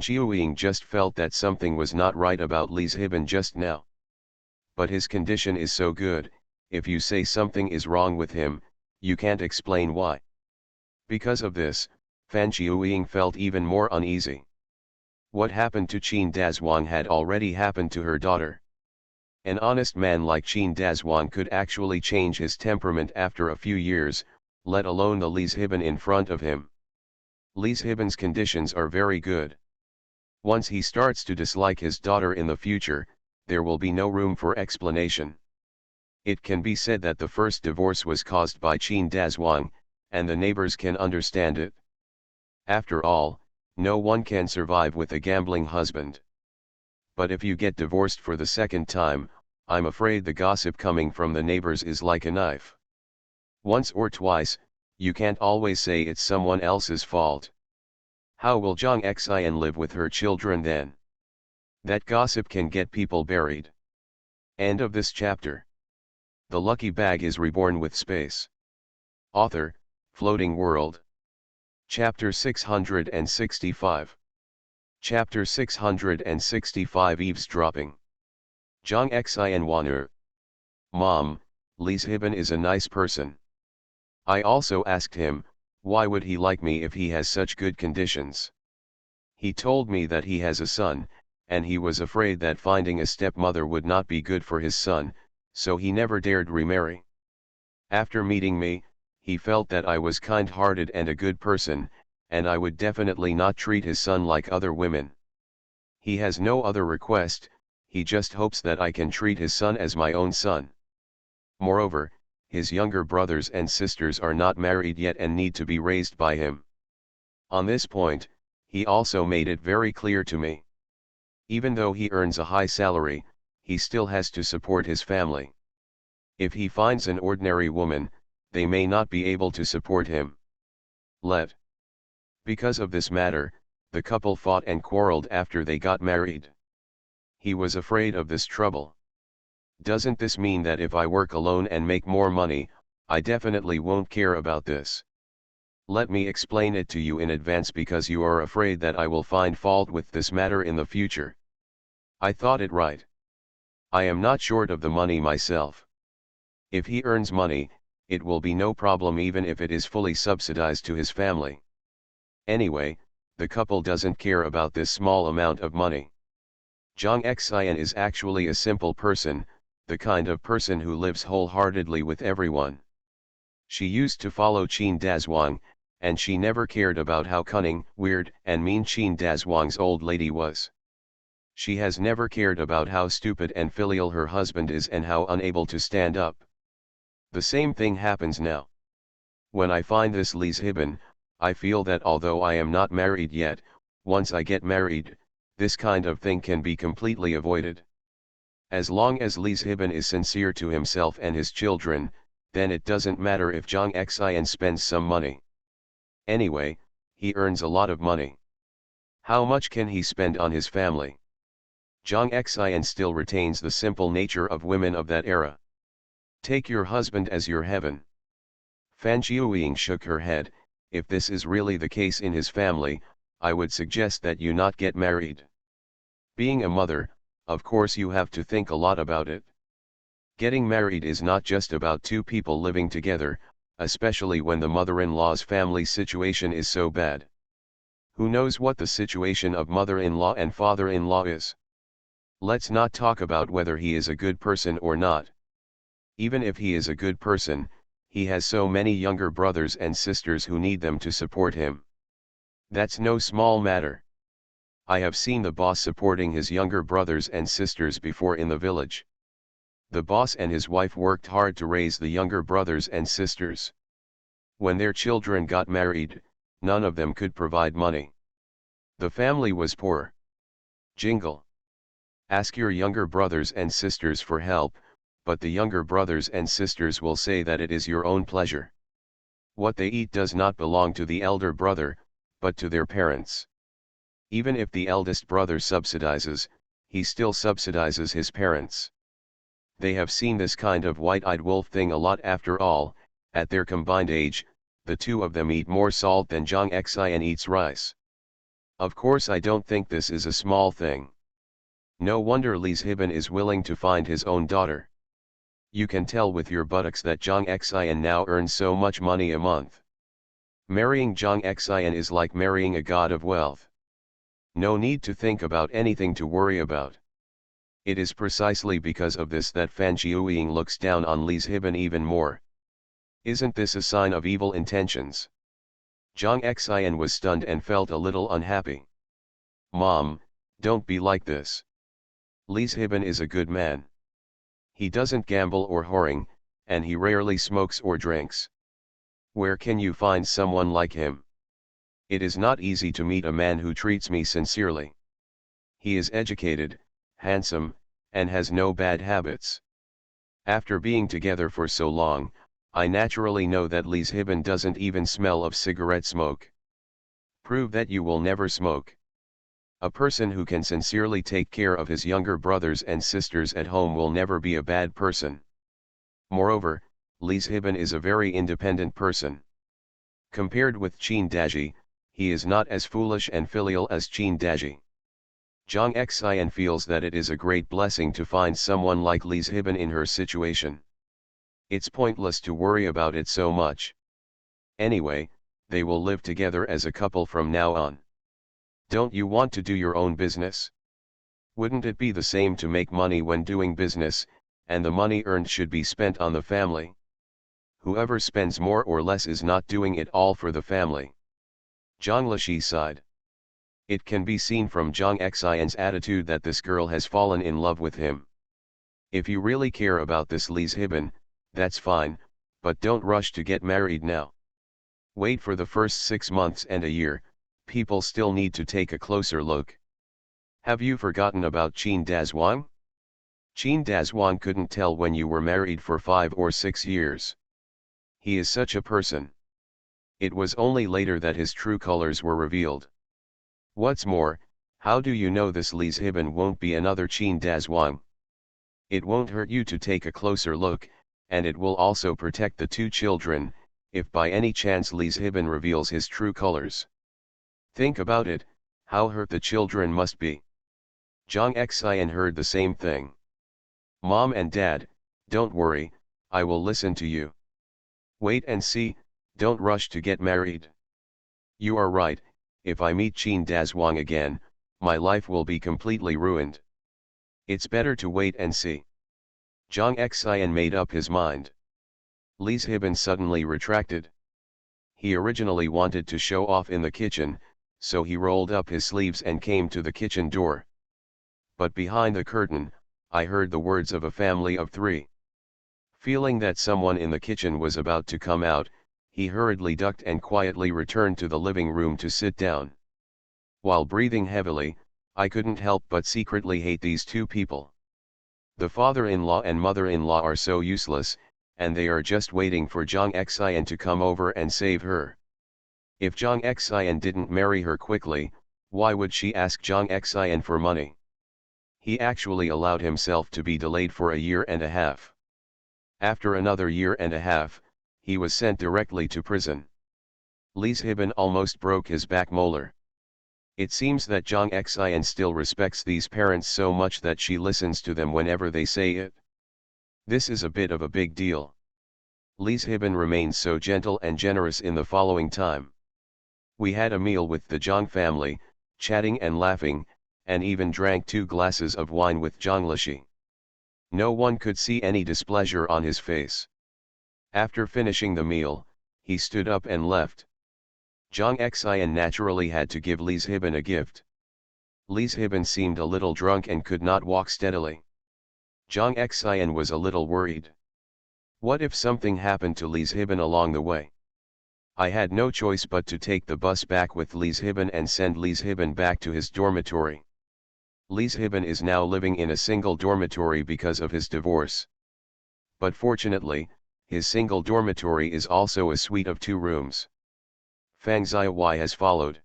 Qiuying just felt that something was not right about Lee Hibin just now. But his condition is so good, if you say something is wrong with him, you can't explain why. Because of this, Fan Qiuying felt even more uneasy. What happened to Qin Dazhuang had already happened to her daughter. An honest man like Qin Dazhuang could actually change his temperament after a few years, let alone the Lee Hibin in front of him. Lee Hibin's conditions are very good. Once he starts to dislike his daughter in the future, there will be no room for explanation. It can be said that the first divorce was caused by Qin Dazhuang, and the neighbors can understand it. After all, no one can survive with a gambling husband. But if you get divorced for the second time, I'm afraid the gossip coming from the neighbors is like a knife. Once or twice, you can't always say it's someone else's fault. How will Jang Xian live with her children then? That gossip can get people buried. End of this chapter. The lucky bag is reborn with space. Author, Floating World. Chapter 665. Chapter 665 Eavesdropping. Jong Xin Wanner. Mom, Lee's Hibben is a nice person. I also asked him, why would he like me if he has such good conditions? He told me that he has a son, and he was afraid that finding a stepmother would not be good for his son, so he never dared remarry. After meeting me, he felt that I was kind-hearted and a good person, and I would definitely not treat his son like other women. He has no other request, he just hopes that I can treat his son as my own son. Moreover, his younger brothers and sisters are not married yet and need to be raised by him. On this point, he also made it very clear to me. Even though he earns a high salary, he still has to support his family. If he finds an ordinary woman, they may not be able to support him. Because of this matter, the couple fought and quarreled after they got married. He was afraid of this trouble. Doesn't this mean that if I work alone and make more money, I definitely won't care about this? Let me explain it to you in advance because you are afraid that I will find fault with this matter in the future. I thought it right. I am not short of the money myself. If he earns money, it will be no problem even if it is fully subsidized to his family. Anyway, the couple doesn't care about this small amount of money. Jong Xin is actually a simple person, the kind of person who lives wholeheartedly with everyone. She used to follow Qin Dazhuang, and she never cared about how cunning, weird, and mean Qin Dazhuang's old lady was. She has never cared about how stupid and filial her husband is and how unable to stand up. The same thing happens now. When I find this Lee's Hibben, I feel that although I am not married yet, once I get married, this kind of thing can be completely avoided. As long as Lee's Hibben is sincere to himself and his children, then it doesn't matter if Jong Xin spends some money. Anyway, he earns a lot of money. How much can he spend on his family? Jong Xin still retains the simple nature of women of that era. Take your husband as your heaven. Fan Jiuying shook her head. If this is really the case in his family, I would suggest that you not get married. Being a mother, of course you have to think a lot about it. Getting married is not just about two people living together, especially when the mother-in-law's family situation is so bad. Who knows what the situation of mother-in-law and father-in-law is? Let's not talk about whether he is a good person or not. Even if he is a good person, he has so many younger brothers and sisters who need them to support him. That's no small matter. I have seen the boss supporting his younger brothers and sisters before in the village. The boss and his wife worked hard to raise the younger brothers and sisters. When their children got married, none of them could provide money. The family was poor. Jingle. Ask your younger brothers and sisters for help, but the younger brothers and sisters will say that it is your own pleasure. What they eat does not belong to the elder brother, but to their parents. Even if the eldest brother subsidizes, he still subsidizes his parents. They have seen this kind of white-eyed wolf thing a lot after all. At their combined age, the two of them eat more salt than Jong Xin eats rice. Of course I don't think this is a small thing. No wonder Lee's Hibben is willing to find his own daughter. You can tell with your buttocks that Jong Xin now earns so much money a month. Marrying Jong Xin is like marrying a god of wealth. No need to think about anything to worry about. It is precisely because of this that Fan Jiuying looks down on Lee's Hibben even more. Isn't this a sign of evil intentions? Jong Xin was stunned and felt a little unhappy. Mom, don't be like this. Lee's Hibben is a good man. He doesn't gamble or whoring, and he rarely smokes or drinks. Where can you find someone like him? It is not easy to meet a man who treats me sincerely. He is educated, handsome, and has no bad habits. After being together for so long, I naturally know that Lee's Hibben doesn't even smell of cigarette smoke. Prove that you will never smoke. A person who can sincerely take care of his younger brothers and sisters at home will never be a bad person. Moreover, Lee's Hibben is a very independent person. Compared with Chin Daji, he is not as foolish and filial as Chin Daji. Jang Xian feels that it is a great blessing to find someone like Li Zhiban in her situation. It's pointless to worry about it so much. Anyway, they will live together as a couple from now on. Don't you want to do your own business? Wouldn't it be the same to make money when doing business, and the money earned should be spent on the family? Whoever spends more or less is not doing it all for the family. Zhang Lishi sighed. It can be seen from Zhang Xian's attitude that this girl has fallen in love with him. If you really care about this Li Zhiban, that's fine, but don't rush to get married now. Wait for the first 6 months and a year, people still need to take a closer look. Have you forgotten about Qin Dazhuang? Qin Dazhuang couldn't tell when you were married for 5 or 6 years. He is such a person. It was only later that his true colors were revealed. What's more, how do you know this Li Zhiban won't be another Qin Dazhuang? It won't hurt you to take a closer look, and it will also protect the 2 children, if by any chance Li Zhiban reveals his true colors. Think about it, how hurt the children must be. Zhang Xian heard the same thing. Mom and Dad, don't worry, I will listen to you. Wait and see, don't rush to get married. You are right, if I meet Qin Dazhuang again, my life will be completely ruined. It's better to wait and see. Zhang Xian made up his mind. Li Zhiban suddenly retracted. He originally wanted to show off in the kitchen, so he rolled up his sleeves and came to the kitchen door. But behind the curtain, I heard the words of a family of 3. Feeling that someone in the kitchen was about to come out, he hurriedly ducked and quietly returned to the living room to sit down. While breathing heavily, I couldn't help but secretly hate these 2 people. The father-in-law and mother-in-law are so useless, and they are just waiting for Zhang Xian to come over and save her. If Zhang Xian didn't marry her quickly, why would she ask Zhang Xian for money? He actually allowed himself to be delayed for a year and a half. After another year and a half, he was sent directly to prison. Li Zhiban almost broke his back molar. It seems that Zhang Xian still respects these parents so much that she listens to them whenever they say it. This is a bit of a big deal. Li Zhiban remained so gentle and generous in the following time. We had a meal with the Zhang family, chatting and laughing, and even drank 2 glasses of wine with Zhang Lishi. No one could see any displeasure on his face. After finishing the meal, he stood up and left. Zhang Xian naturally had to give Li Zhiban a gift. Li Zhiban seemed a little drunk and could not walk steadily. Zhang Xian was a little worried. What if something happened to Li Zhiban along the way? I had no choice but to take the bus back with Li Zhiban and send Li Zhiban back to his dormitory. Li Zhiban is now living in a single dormitory because of his divorce. But fortunately, his single dormitory is also a suite of 2 rooms. Fang Ziyi has followed.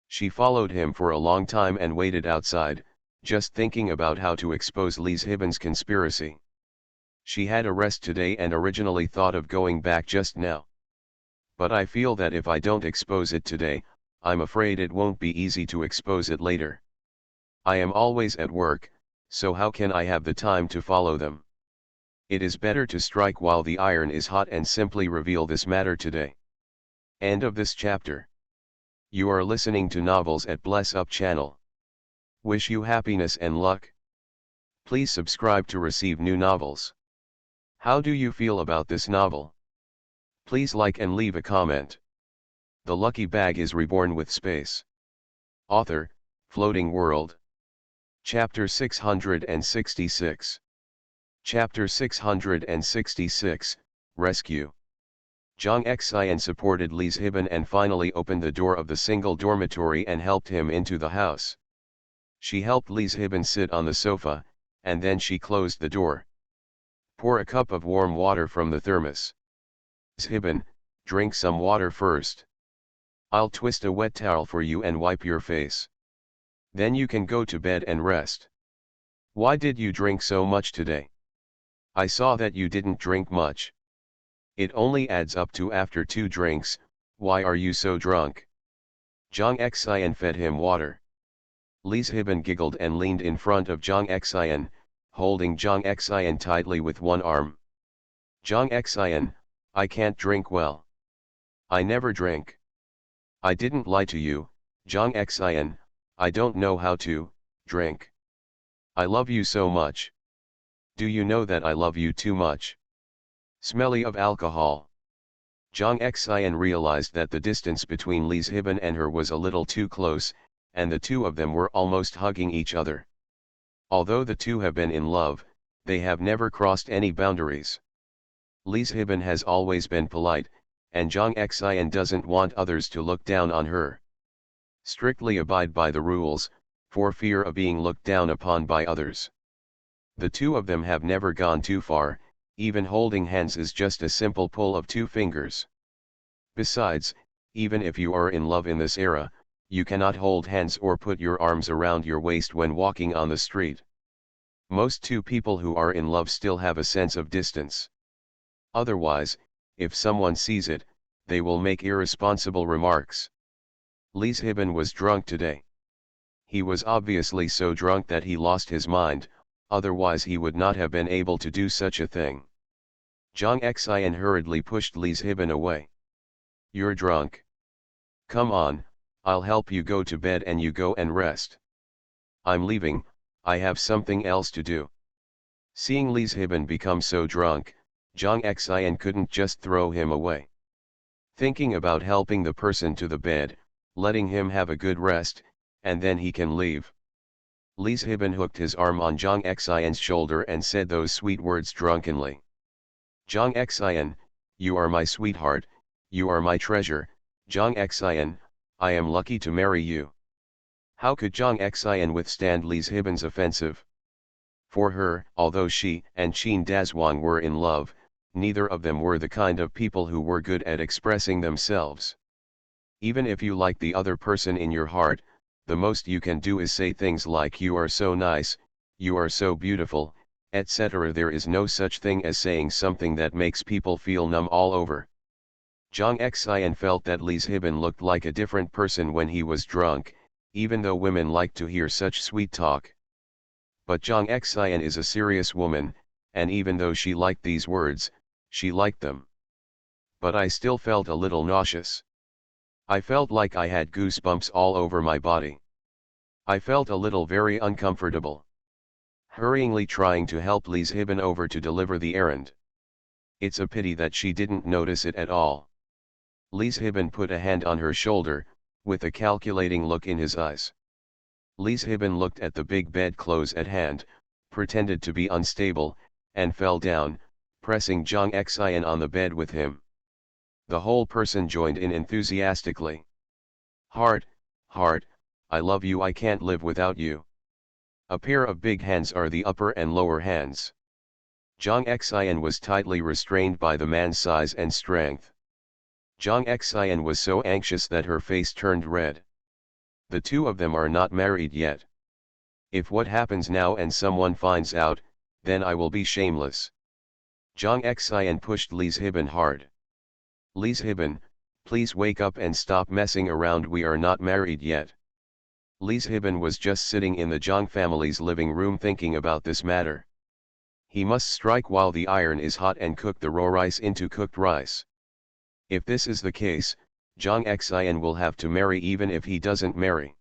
She followed him for a long time and waited outside, just thinking about how to expose Li Zhiban's conspiracy. She had a rest today and originally thought of going back just now. But I feel that if I don't expose it today, I'm afraid it won't be easy to expose it later. I am always at work, so how can I have the time to follow them? It is better to strike while the iron is hot and simply reveal this matter today. End of this chapter. You are listening to Novels at Bless Up channel. Wish you happiness and luck. Please subscribe to receive new novels. How do you feel about this novel? Please like and leave a comment. The lucky bag is reborn with space. Author, Floating World. Chapter 666. Chapter 666, Rescue. Zhang Xian supported Li Zhiban and finally opened the door of the single dormitory and helped him into the house. She helped Li Zhiban sit on the sofa, and then she closed the door. Pour a cup of warm water from the thermos. Zhiban, drink some water first. I'll twist a wet towel for you and wipe your face. Then you can go to bed and rest. Why did you drink so much today? I saw that you didn't drink much. It only adds up to after 2 drinks, Why are you so drunk? Jang Xian fed him water. Li Zhiban giggled and leaned in front of Jang Xian, holding Jang Xian tightly with one arm. Jang Xian, I can't drink well. I never drink. I didn't lie to you, Jang Xian, I don't know how to drink. I love you so much. Do you know that I love you too much? Smelly of alcohol. Jang Xian realized that the distance between Li Zhiban and her was a little too close, and the two of them were almost hugging each other. Although the two have been in love, they have never crossed any boundaries. Li Zhiban has always been polite, and Jang Xian doesn't want others to look down on her. Strictly abide by the rules, for fear of being looked down upon by others. The two of them have never gone too far, even holding hands is just a simple pull of two fingers. Besides, even if you are in love in this era, you cannot hold hands or put your arms around your waist when walking on the street. Most two people who are in love still have a sense of distance. Otherwise, if someone sees it, they will make irresponsible remarks. Li Zhiban was drunk today. He was obviously so drunk that he lost his mind, otherwise he would not have been able to do such a thing. Jang Xian hurriedly pushed Li Zhiban away. You're drunk. Come on, I'll help you go to bed and you go and rest. I'm leaving, I have something else to do. Seeing Li Zhiban become so drunk, Jang Xian couldn't just throw him away. Thinking about helping the person to the bed, letting him have a good rest, and then he can leave. Li Zhiban hooked his arm on Jang Xian's shoulder and said those sweet words drunkenly. Jang Xian, you are my sweetheart, you are my treasure, Jang Xian, I am lucky to marry you. How could Jang Xian withstand Li Zhiban's offensive? For her, although she and Qin Dazhuang were in love, neither of them were the kind of people who were good at expressing themselves. Even if you like the other person in your heart, the most you can do is say things like you are so nice, you are so beautiful, etc. There is no such thing as saying something that makes people feel numb all over. Jang Xian felt that Li Zhiban looked like a different person when he was drunk, even though women like to hear such sweet talk. But Jang Xian is a serious woman, and even though she liked these words, she liked them. But I still felt a little nauseous. I felt like I had goosebumps all over my body. I felt a little very uncomfortable. Hurriedly trying to help Li Zhiban over to deliver the errand. It's a pity that she didn't notice it at all. Li Zhiban put a hand on her shoulder, with a calculating look in his eyes. Li Zhiban looked at the big bedclothes at hand, pretended to be unstable, and fell down, pressing Jang Xian on the bed with him. The whole person joined in enthusiastically. Heart, heart, I love you, I can't live without you. A pair of big hands are the upper and lower hands. Jang Xian was tightly restrained by the man's size and strength. Jang Xian was so anxious that her face turned red. The two of them are not married yet. If what happens now and someone finds out, then I will be shameless. Jang Xian pushed Li Zhiban hard. Li Zhiban, please wake up and stop messing around, we are not married yet. Li Zhiban was just sitting in the Jang family's living room thinking about this matter. He must strike while the iron is hot and cook the raw rice into cooked rice. If this is the case, Jang Xian will have to marry even if he doesn't marry.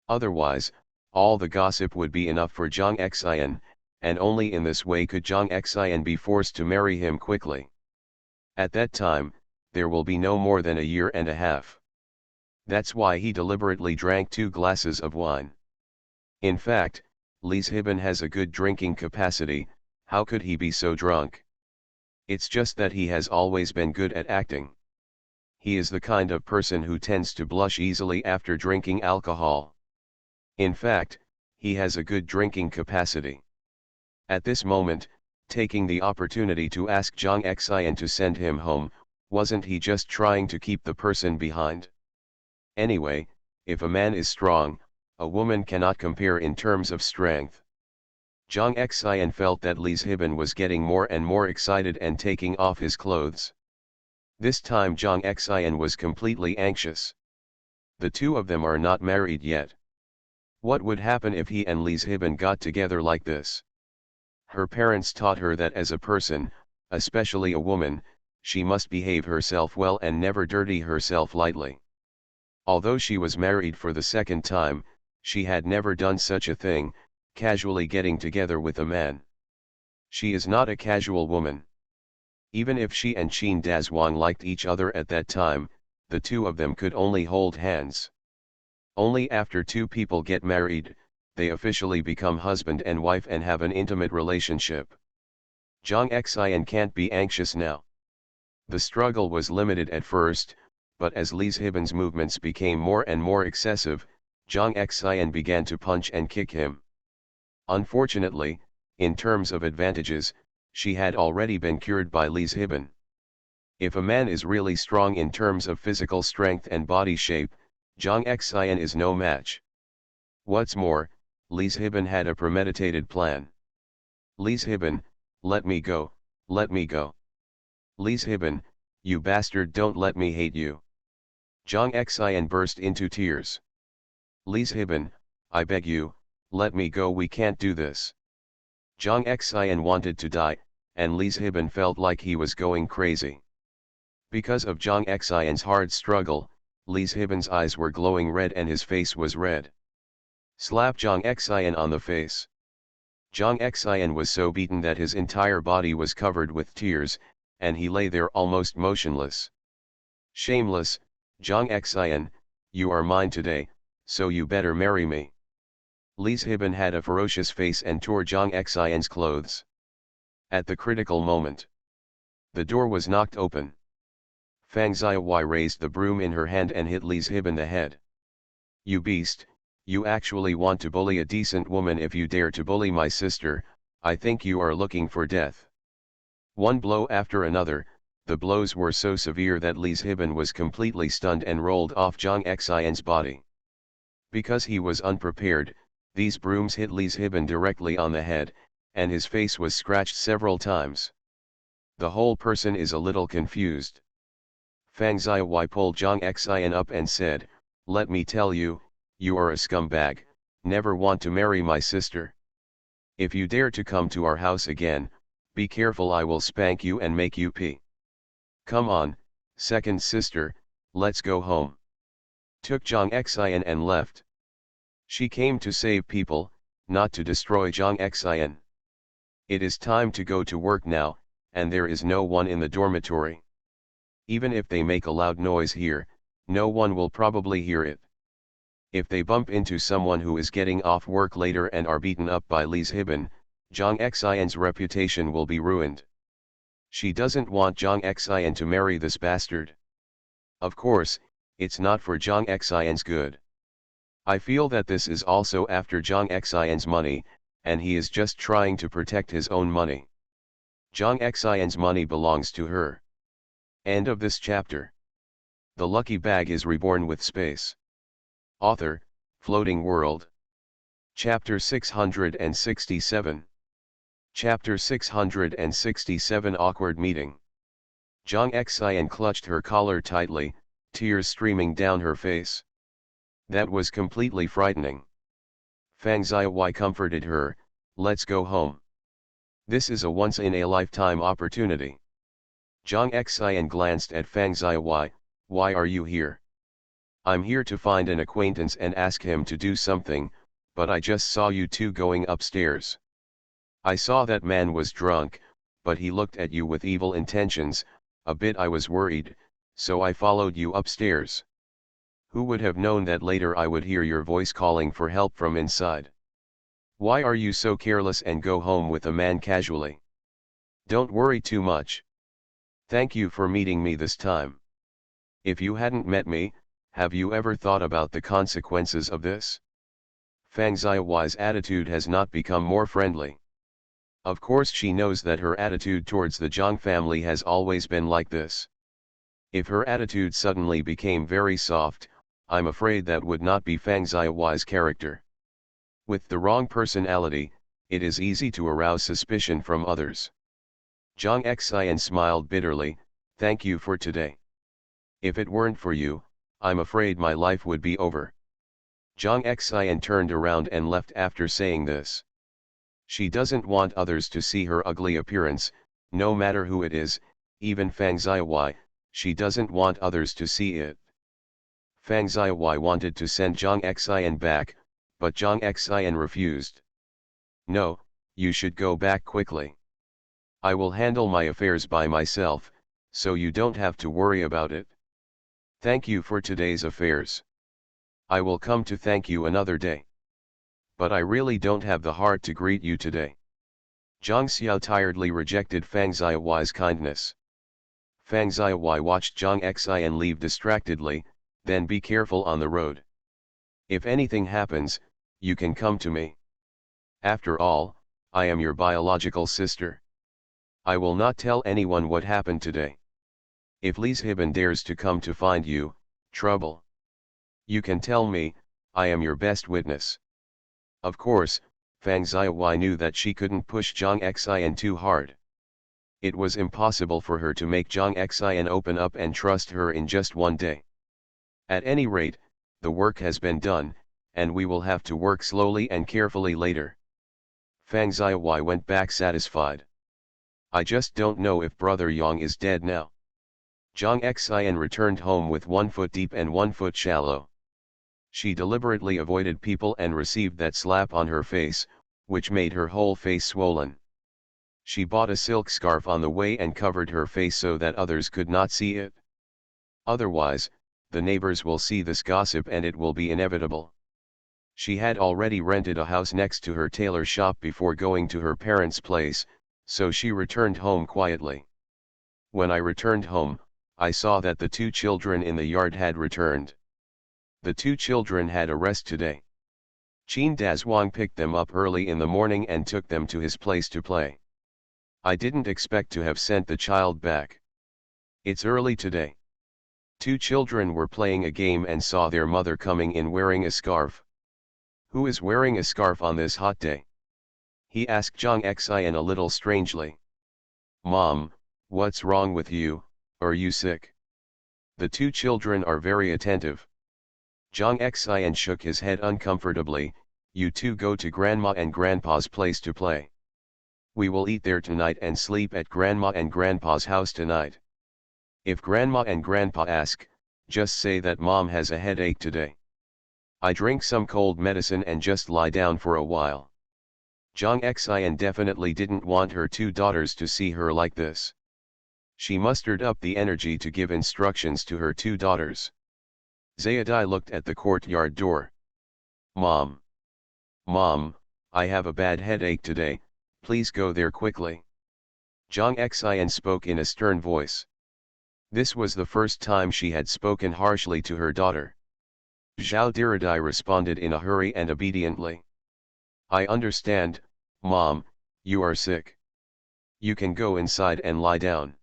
Otherwise, all the gossip would be enough for Jang Xian, and only in this way could Jang Xian be forced to marry him quickly. At that time, there will be no more than a year and a half. That's why he deliberately drank 2 glasses of wine. In fact, Li Zhiban has a good drinking capacity, how could he be so drunk? It's just that he has always been good at acting. He is the kind of person who tends to blush easily after drinking alcohol. In fact, he has a good drinking capacity. At this moment, taking the opportunity to ask Jang Xian to send him home, wasn't he just trying to keep the person behind? Anyway, if a man is strong, a woman cannot compare in terms of strength. Jang Xian felt that Li Zhiban was getting more and more excited and taking off his clothes. This time Zhang Xian was completely anxious. The two of them are not married yet. What would happen if he and Li Zhiban got together like this? Her parents taught her that as a person, especially a woman, she must behave herself well and never dirty herself lightly. Although she was married for the second time, she had never done such a thing, casually getting together with a man. She is not a casual woman. Even if she and Qin Dazhuang liked each other at that time, the two of them could only hold hands. Only after two people get married, they officially become husband and wife and have an intimate relationship. Zhang Xian can't be anxious now. The struggle was limited at first, but as Li Zhiban's movements became more and more excessive, Zhang Xian began to punch and kick him. Unfortunately, in terms of advantages, she had already been cured by Li Zhiban. If a man is really strong in terms of physical strength and body shape, Zhang Xian is no match. What's more, Li Zhiban had a premeditated plan. Li Zhiban, let me go, let me go. Li Zhiban, you bastard, don't let me hate you. Zhang Xian burst into tears. Li Zhiban, I beg you, let me go, we can't do this. Zhang Xian wanted to die, and Li Zhiban felt like he was going crazy. Because of Zhang Xian's hard struggle, Li Zhiban's eyes were glowing red and his face was red. Slap Zhang Xian on the face. Zhang Xian was so beaten that his entire body was covered with tears, and he lay there almost motionless. Shameless, Zhang Xian, you are mine today, so you better marry me. Li Zhiban had a ferocious face and tore Zhang Xian's clothes. At the critical moment, the door was knocked open. Fang Xiaowai raised the broom in her hand and hit Li Zhiban the head. You beast, you actually want to bully a decent woman. If you dare to bully my sister, I think you are looking for death. One blow after another, the blows were so severe that Li Zhiban was completely stunned and rolled off Zhang Xian's body. Because he was unprepared, these brooms hit Li Zhiban directly on the head, and his face was scratched several times. The whole person is a little confused. Fang Xiaowai pulled Zhang Xian up and said, let me tell you, you are a scumbag, never want to marry my sister. If you dare to come to our house again, be careful, I will spank you and make you pee. Come on, second sister, let's go home. Took Zhang Xian and left. She came to save people, not to destroy Zhang Xian. It is time to go to work now, and there is no one in the dormitory. Even if they make a loud noise here, no one will probably hear it. If they bump into someone who is getting off work later and are beaten up by Li Zhiban, Zhang Xian's reputation will be ruined. She doesn't want Zhang Xian to marry this bastard. Of course, it's not for Zhang Xian's good. I feel that this is also after Zhang Xian's money, and he is just trying to protect his own money. Zhang Xian's money belongs to her. End of this chapter. The lucky bag is reborn with space. Author, Floating World. Chapter 667. Chapter 667 Awkward Meeting. Zhang Xian clutched her collar tightly, tears streaming down her face. That was completely frightening. Fang Xiaowai comforted her, let's go home. This is a once-in-a-lifetime opportunity. Zhang Xian glanced at Fang Xiaowai, why are you here? I'm here to find an acquaintance and ask him to do something, but I just saw you two going upstairs. I saw that man was drunk, but he looked at you with evil intentions, a bit I was worried, so I followed you upstairs. Who would have known that later I would hear your voice calling for help from inside? Why are you so careless and go home with a man casually? Don't worry too much. Thank you for meeting me this time. If you hadn't met me, have you ever thought about the consequences of this? Fang Xiaowai's attitude has not become more friendly. Of course she knows that her attitude towards the Zhang family has always been like this. If her attitude suddenly became very soft, I'm afraid that would not be Fang Xiaowai's character. With the wrong personality, it is easy to arouse suspicion from others. Zhang Xian smiled bitterly, Thank you for today. If it weren't for you, I'm afraid my life would be over. Zhang Xian turned around and left after saying this. She doesn't want others to see her ugly appearance, no matter who it is, even Fang Xiaowai, she doesn't want others to see it. Fang Xiaowai wanted to send Zhang Xian back, but Zhang Xian refused. No, you should go back quickly. I will handle my affairs by myself, so you don't have to worry about it. Thank you for today's affairs. I will come to thank you another day. But I really don't have the heart to greet you today. Zhang Xiao tiredly rejected Fang Xiaowai's kindness. Fang Xiaowai watched Zhang Xian leave distractedly, then be careful on the road. If anything happens, you can come to me. After all, I am your biological sister. I will not tell anyone what happened today. If Li's Hibin dares to come to find you, trouble. You can tell me, I am your best witness. Of course, Fang Xiaowai knew that she couldn't push Zhang Xian too hard. It was impossible for her to make Zhang Xian open up and trust her in just one day. At any rate, the work has been done, and we will have to work slowly and carefully later. Fang Xiaowai went back satisfied. I just don't know if Brother Yang is dead now. Zhang Xian returned home with 1 foot deep and 1 foot shallow. She deliberately avoided people and received that slap on her face, which made her whole face swollen. She bought a silk scarf on the way and covered her face so that others could not see it. Otherwise, the neighbors will see this gossip and it will be inevitable. She had already rented a house next to her tailor shop before going to her parents' place, so she returned home quietly. When I returned home, I saw that the 2 children in the yard had returned. The 2 children had a rest today. Qin Dazhuang picked them up early in the morning and took them to his place to play. I didn't expect to have sent the child back. It's early today. 2 children were playing a game and saw their mother coming in wearing a scarf. Who is wearing a scarf on this hot day? He asked Zhang Xian a little strangely. Mom, what's wrong with you, are you sick? The 2 children are very attentive. Zhang Xian shook his head uncomfortably. You 2 go to Grandma and Grandpa's place to play. We will eat there tonight and sleep at Grandma and Grandpa's house tonight. If Grandma and Grandpa ask, just say that Mom has a headache today. I drink some cold medicine and just lie down for a while. Zhang Xian definitely didn't want her 2 daughters to see her like this. She mustered up the energy to give instructions to her 2 daughters. Zayadai looked at the courtyard door. Mom! Mom, I have a bad headache today, please go there quickly. Zhang Xian spoke in a stern voice. This was the first time she had spoken harshly to her daughter. Zhao Diradai responded in a hurry and obediently. I understand, Mom, you are sick. You can go inside and lie down.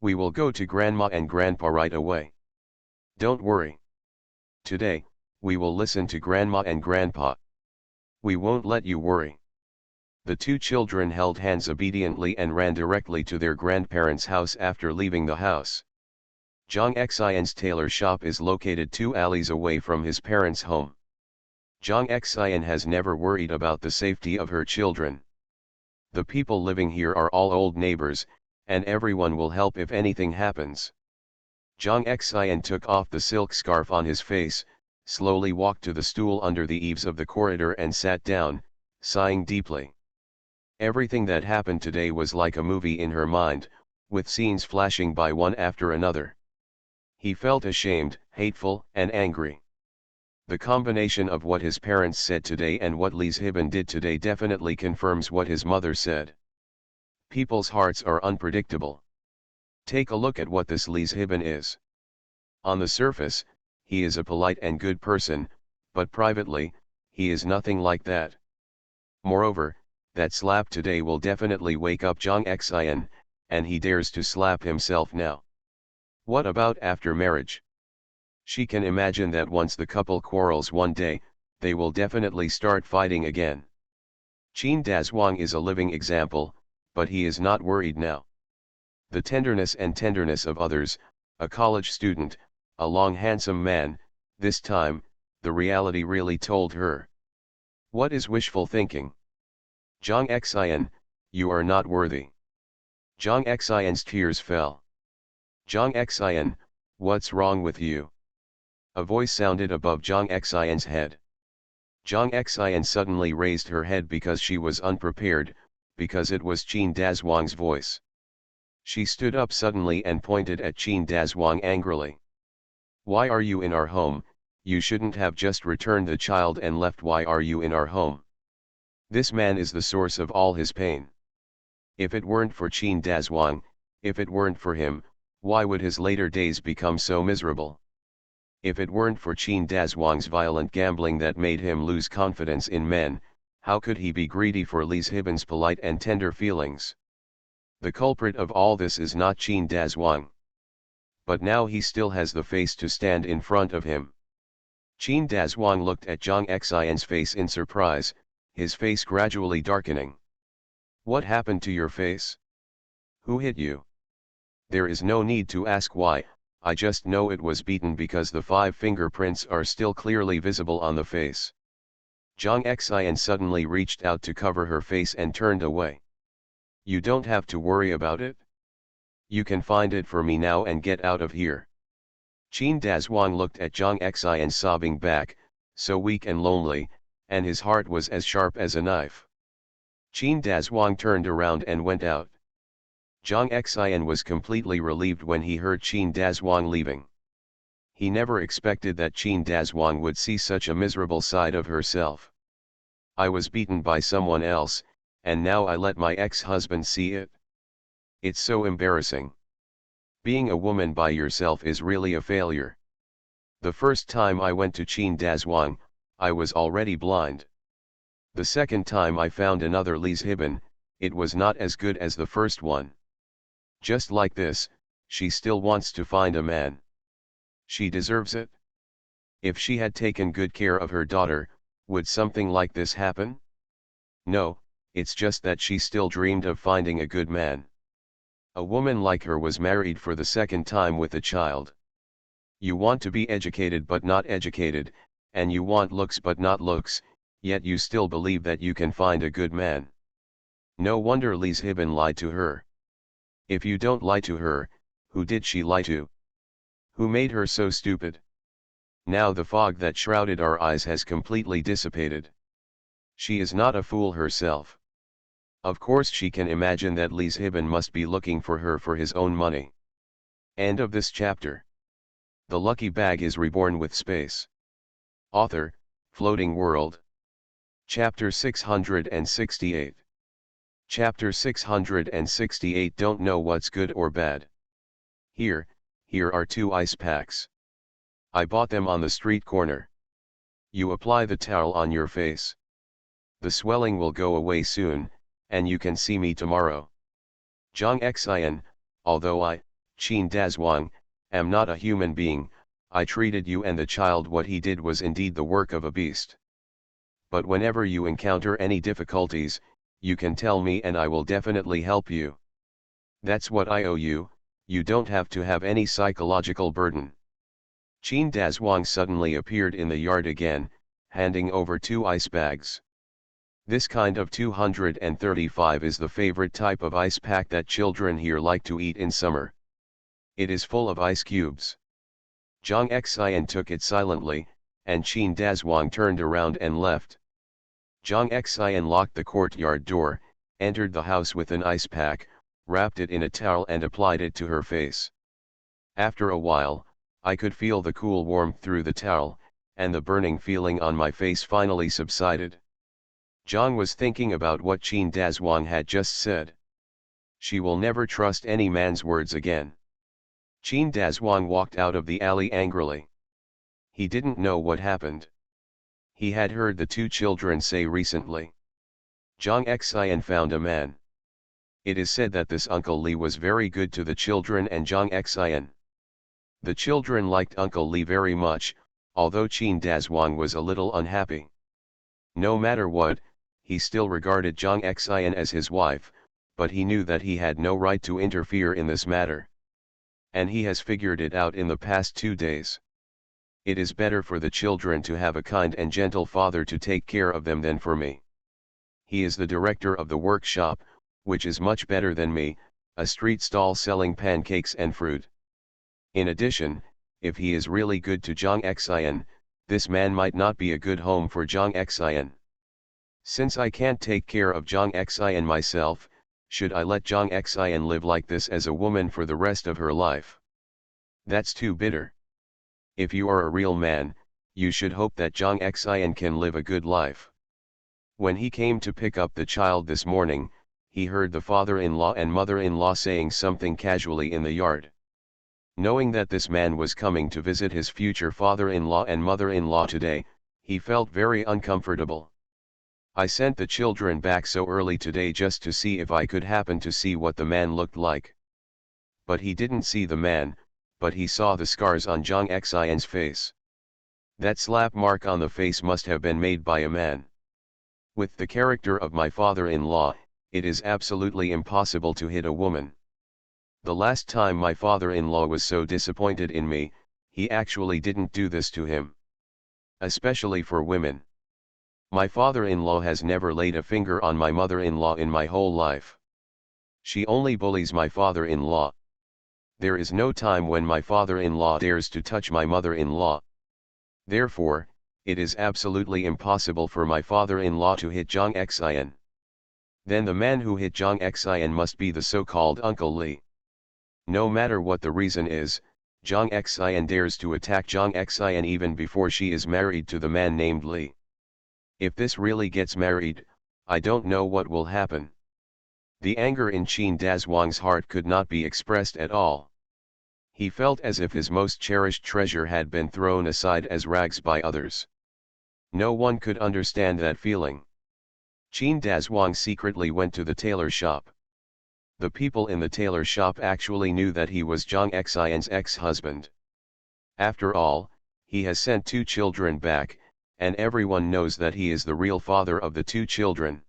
We will go to Grandma and Grandpa right away. Don't worry. Today, we will listen to Grandma and Grandpa. We won't let you worry. The 2 children held hands obediently and ran directly to their grandparents' house after leaving the house. Zhang Xian's tailor shop is located 2 alleys away from his parents' home. Zhang Xian has never worried about the safety of her children. The people living here are all old neighbors, and everyone will help if anything happens. Zhang Xian took off the silk scarf on his face, slowly walked to the stool under the eaves of the corridor and sat down, sighing deeply. Everything that happened today was like a movie in her mind, with scenes flashing by one after another. He felt ashamed, hateful, and angry. The combination of what his parents said today and what Li's Hibin did today definitely confirms what his mother said. People's hearts are unpredictable. Take a look at what this Li's Hibin is. On the surface, he is a polite and good person, but privately, he is nothing like that. Moreover, that slap today will definitely wake up Zhang Xian, and he dares to slap himself now. What about after marriage? She can imagine that once the couple quarrels one day, they will definitely start fighting again. Qin Dazhuang is a living example, but he is not worried now. The tenderness of others, a college student, a long handsome man, this time, the reality really told her. What is wishful thinking? Jang Xian, you are not worthy. Jang Xian's tears fell. Jang Xian, what's wrong with you? A voice sounded above Jang Xian's head. Jang Xian suddenly raised her head because she was unprepared, because it was Qin Dazhuang's voice. She stood up suddenly and pointed at Qin Dazhuang angrily. Why are you in our home? You shouldn't have just returned the child and left. Why are you in our home? This man is the source of all his pain. If it weren't for Qin Dazhuang, if it weren't for him, why would his later days become so miserable? If it weren't for Qin Dazhuang's violent gambling that made him lose confidence in men, how could he be greedy for Li's Hibin's polite and tender feelings? The culprit of all this is not Qin Dazhuang. But now he still has the face to stand in front of him. Qin Dazhuang looked at Jang Xian's face in surprise, his face gradually darkening. What happened to your face? Who hit you? There is no need to ask why, I just know it was beaten because the 5 fingerprints are still clearly visible on the face. Jang Xian suddenly reached out to cover her face and turned away. You don't have to worry about it. You can find it for me now and get out of here. Qin Dazhuang looked at Jang Xian sobbing back, so weak and lonely, and his heart was as sharp as a knife. Qin Dazhuang turned around and went out. Jang Xian was completely relieved when he heard Qin Dazhuang leaving. He never expected that Qin Dazhuang would see such a miserable side of herself. I was beaten by someone else, and now I let my ex-husband see it. It's so embarrassing. Being a woman by yourself is really a failure. The first time I went to Qin Dazhuang, I was already blind. The second time I found another Li's Hibin, it was not as good as the first one. Just like this, she still wants to find a man. She deserves it. If she had taken good care of her daughter, would something like this happen? No, it's just that she still dreamed of finding a good man. A woman like her was married for the second time with a child. You want to be educated but not educated, and you want looks but not looks, yet you still believe that you can find a good man. No wonder Li's Hibin lied to her. If you don't lie to her, who did she lie to? Who made her so stupid? Now the fog that shrouded our eyes has completely dissipated. She is not a fool herself. Of course she can imagine that Li's Hibin must be looking for her for his own money. End of this chapter. The lucky bag is reborn with space. Author, Floating World. Chapter 668. Chapter 668. Don't know what's good or bad. Here are 2 ice packs. I bought them on the street corner. You apply the towel on your face. The swelling will go away soon, and you can see me tomorrow. Jang Xian, although I, Qin Dazhuang, am not a human being, I treated you and the child. What he did was indeed the work of a beast. But whenever you encounter any difficulties, you can tell me and I will definitely help you. That's what I owe you, you don't have to have any psychological burden. Qin Dazhuang suddenly appeared in the yard again, handing over 2 ice bags. This kind of 235 is the favorite type of ice pack that children here like to eat in summer. It is full of ice cubes. Jang Xian took it silently, and Qin Dazhuang turned around and left. Jang Xian locked the courtyard door, entered the house with an ice pack, wrapped it in a towel and applied it to her face. After a while, I could feel the cool warmth through the towel, and the burning feeling on my face finally subsided. Zhang was thinking about what Qin Dazhuang had just said. She will never trust any man's words again. Qin Dazhuang walked out of the alley angrily. He didn't know what happened. He had heard the 2 children say recently. Jang Xian found a man. It is said that this Uncle Li was very good to the children and Jang Xian. The children liked Uncle Li very much, although Qin Dazhuang was a little unhappy. No matter what, he still regarded Jang Xian as his wife, but he knew that he had no right to interfere in this matter. And he has figured it out in the past 2 days. It is better for the children to have a kind and gentle father to take care of them than for me. He is the director of the workshop, which is much better than me, a street stall selling pancakes and fruit. In addition, if he is really good to Zhang Xian, this man might not be a good home for Zhang Xian. Since I can't take care of Zhang Xian myself, should I let Zhang Xian live like this as a woman for the rest of her life? That's too bitter. If you are a real man, you should hope that Zhang Xian can live a good life. When he came to pick up the child this morning, he heard the father-in-law and mother-in-law saying something casually in the yard. Knowing that this man was coming to visit his future father-in-law and mother-in-law today, he felt very uncomfortable. I sent the children back so early today just to see if I could happen to see what the man looked like. But he didn't see the man, but he saw the scars on Zhang Xian's face. That slap mark on the face must have been made by a man. With the character of my father-in-law, it is absolutely impossible to hit a woman. The last time my father-in-law was so disappointed in me, he actually didn't do this to him. Especially for women. My father-in-law has never laid a finger on my mother-in-law in my whole life. She only bullies my father-in-law. There is no time when my father-in-law dares to touch my mother-in-law. Therefore, it is absolutely impossible for my father-in-law to hit Zhang Xian. Then the man who hit Zhang Xian must be the so-called Uncle Li. No matter what the reason is, Zhang Xian dares to attack Zhang Xian even before she is married to the man named Li. If this really gets married, I don't know what will happen. The anger in Qin Dazhuang's heart could not be expressed at all. He felt as if his most cherished treasure had been thrown aside as rags by others. No one could understand that feeling. Qin Dazhuang secretly went to the tailor shop. The people in the tailor shop actually knew that he was Zhang Xian's ex-husband. After all, he has sent 2 children back, and everyone knows that he is the real father of the 2 children.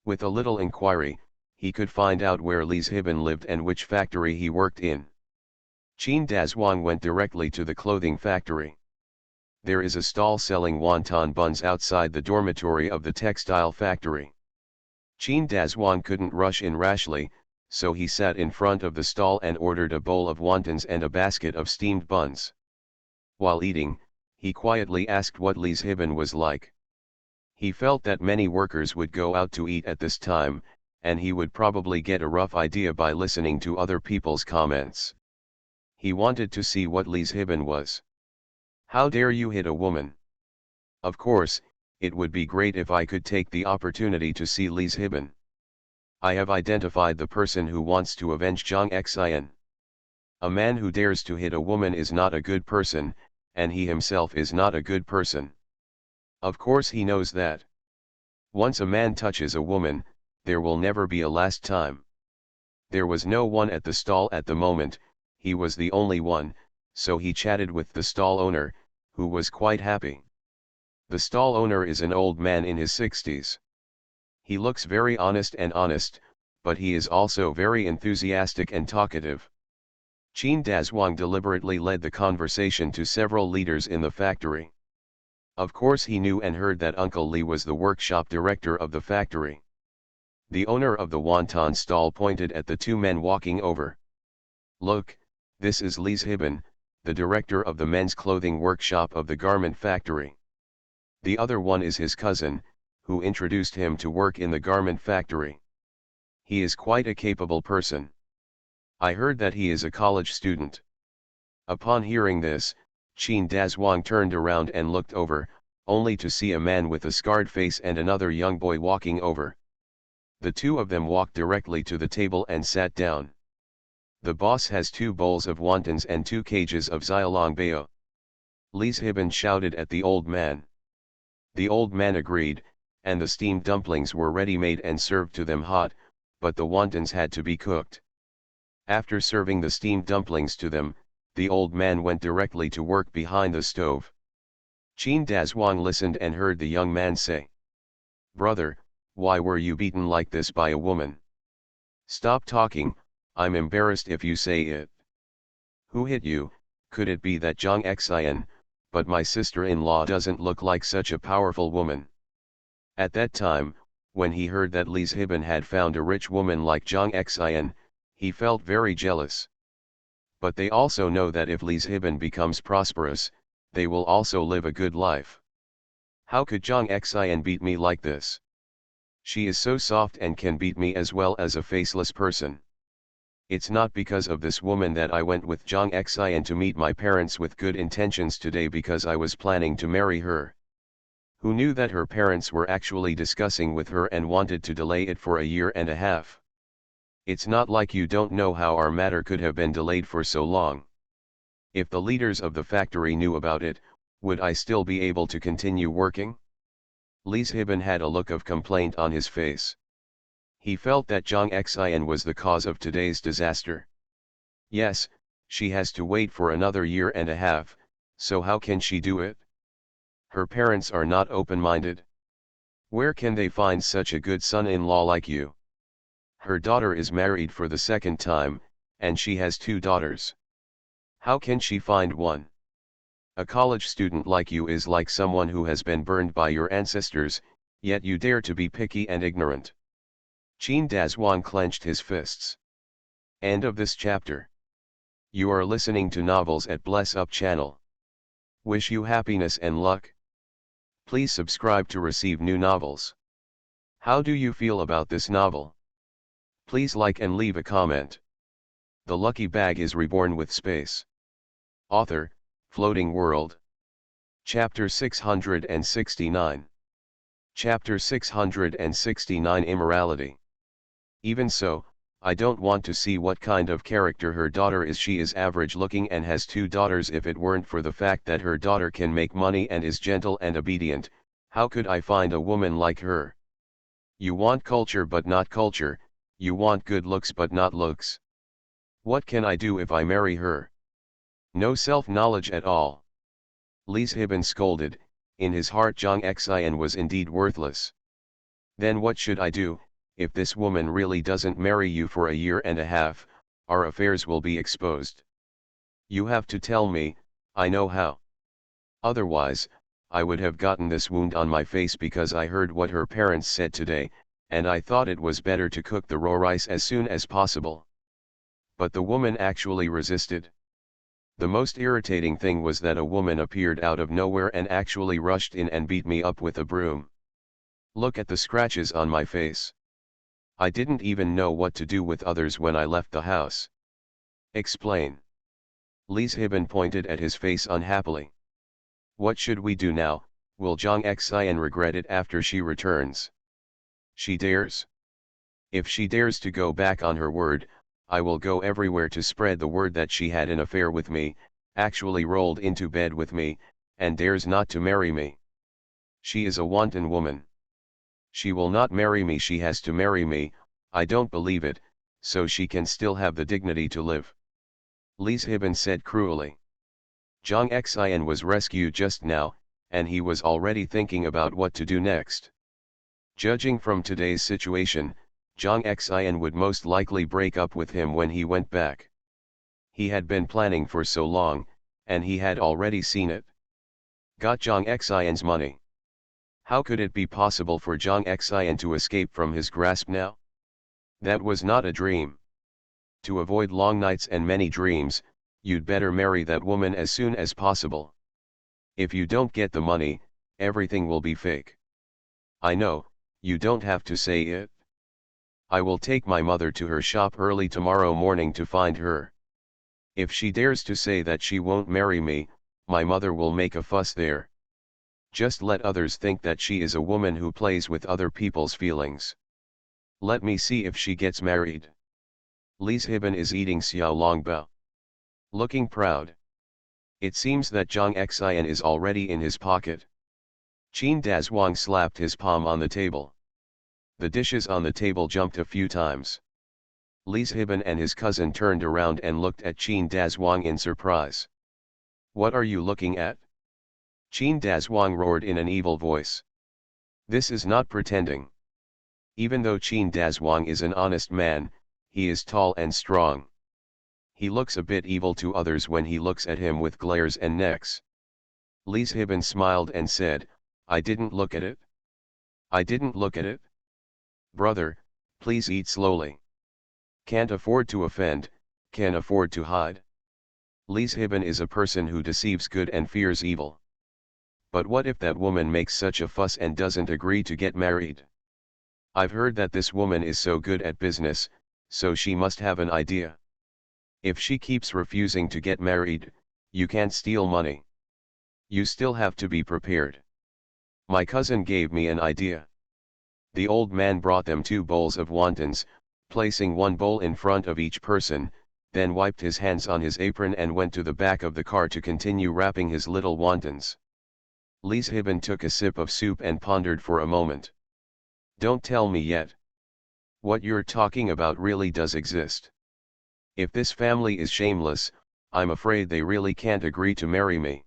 With a little inquiry, he could find out where Li Zhiban lived and which factory he worked in. Qin Dazhuang went directly to the clothing factory. There is a stall selling wonton buns outside the dormitory of the textile factory. Qin Dazhuang couldn't rush in rashly, so he sat in front of the stall and ordered a bowl of wontons and a basket of steamed buns. While eating, he quietly asked what Li Zhiban was like. He felt that many workers would go out to eat at this time, and he would probably get a rough idea by listening to other people's comments. He wanted to see what Li Zhiban was. How dare you hit a woman? Of course, it would be great if I could take the opportunity to see Li Zhiban. I have identified the person who wants to avenge Zhang Xian. A man who dares to hit a woman is not a good person, and he himself is not a good person. Of course he knows that. Once a man touches a woman, there will never be a last time. There was no one at the stall at the moment, he was the only one, so he chatted with the stall owner, who was quite happy. The stall owner is an old man in his 60s. He looks very honest, but he is also very enthusiastic and talkative. Qin Dazhuang deliberately led the conversation to several leaders in the factory. Of course he knew and heard that Uncle Li was the workshop director of the factory. The owner of the wonton stall pointed at the 2 men walking over. Look, this is Li Zhiban, the director of the men's clothing workshop of the garment factory. The other one is his cousin, who introduced him to work in the garment factory. He is quite a capable person. I heard that he is a college student. Upon hearing this, Qin Dazhuang turned around and looked over, only to see a man with a scarred face and another young boy walking over. The 2 of them walked directly to the table and sat down. The boss has 2 bowls of wontons and 2 cages of xiaolongbao. Li Zhiban shouted at the old man. The old man agreed, and the steamed dumplings were ready-made and served to them hot, but the wontons had to be cooked. After serving the steamed dumplings to them, the old man went directly to work behind the stove. Qin Dazhuang listened and heard the young man say, "Brother, why were you beaten like this by a woman?" Stop talking, I'm embarrassed if you say it. Who hit you? Could it be that Jang Xian? But my sister-in-law doesn't look like such a powerful woman. At that time, when he heard that Li Zhiban had found a rich woman like Jang Xian, he felt very jealous. But they also know that if Li Zhiban becomes prosperous, they will also live a good life. How could Jang Xian beat me like this? She is so soft and can beat me as well as a faceless person. It's not because of this woman that I went with Jang Xian to meet my parents with good intentions today, because I was planning to marry her. Who knew that her parents were actually discussing with her and wanted to delay it for a year and a half? It's not like you don't know how our matter could have been delayed for so long. If the leaders of the factory knew about it, would I still be able to continue working? Li Zhiban had a look of complaint on his face. He felt that Jang Xian was the cause of today's disaster. Yes, she has to wait for another year and a half, so how can she do it? Her parents are not open-minded. Where can they find such a good son-in-law like you? Her daughter is married for the second time, and she has 2 daughters. How can she find one? A college student like you is like someone who has been burned by your ancestors, yet you dare to be picky and ignorant. Qin Dazhuang clenched his fists. End of this chapter. You are listening to Novels at Bless Up channel. Wish you happiness and luck. Please subscribe to receive new novels. How do you feel about this novel? Please like and leave a comment. The Lucky Bag is reborn with space. Author, Floating World. Chapter 669. Chapter 669 Immorality. Even so, I don't want to see what kind of character her daughter is. She is average looking and has 2 daughters. If it weren't for the fact that her daughter can make money and is gentle and obedient, how could I find a woman like her? You want culture but not culture, you want good looks but not looks. What can I do if I marry her? No self-knowledge at all. Li Zhiban scolded. In his heart Jang Xian was indeed worthless. Then what should I do? If this woman really doesn't marry you for a year and a half, our affairs will be exposed. You have to tell me, I know how. Otherwise, I would have gotten this wound on my face because I heard what her parents said today, and I thought it was better to cook the raw rice as soon as possible. But the woman actually resisted. The most irritating thing was that a woman appeared out of nowhere and actually rushed in and beat me up with a broom. Look at the scratches on my face. I didn't even know what to do with others when I left the house. Explain. Li Zhiban pointed at his face unhappily. What should we do now? Will Jang Xian regret it after she returns? She dares? If she dares to go back on her word, I will go everywhere to spread the word that she had an affair with me, actually rolled into bed with me, and dares not to marry me. She is a wanton woman. She will not marry me. She has to marry me. I don't believe it, so she can still have the dignity to live. Li Zhiban said cruelly. Jang Xian was rescued just now, and he was already thinking about what to do next. Judging from today's situation, Jang Xian would most likely break up with him when he went back. He had been planning for so long, and he had already seen it. Got Jang Xian's money. How could it be possible for Jang Xian to escape from his grasp now? That was not a dream. To avoid long nights and many dreams, you'd better marry that woman as soon as possible. If you don't get the money, everything will be fake. I know, you don't have to say it. I will take my mother to her shop early tomorrow morning to find her. If she dares to say that she won't marry me, my mother will make a fuss there. Just let others think that she is a woman who plays with other people's feelings. Let me see if she gets married. Li Zhiban is eating xiao longbao. Looking proud. It seems that Jang Xian is already in his pocket. Qin Dazhuang slapped his palm on the table. The dishes on the table jumped a few times. Li Zhiban and his cousin turned around and looked at Qin Dazhuang in surprise. What are you looking at? Qin Dazhuang roared in an evil voice. This is not pretending. Even though Qin Dazhuang is an honest man, He is tall and strong. He looks a bit evil to others when he looks at him with glares and necks. Leeshibben smiled and said, I didn't look at it. I didn't look at it. Brother, please eat slowly. Can't afford to offend, can afford to hide. Leeshibben is a person who deceives good and fears evil. But what if that woman makes such a fuss and doesn't agree to get married? I've heard that this woman is so good at business, so she must have an idea. If she keeps refusing to get married, you can't steal money. You still have to be prepared. My cousin gave me an idea. The old man brought them 2 bowls of wontons, placing 1 bowl in front of each person, then wiped his hands on his apron and went to the back of the car to continue wrapping his little wontons. Leeshibben took a sip of soup and pondered for a moment. Don't tell me yet. What you're talking about really does exist. If this family is shameless, I'm afraid they really can't agree to marry me.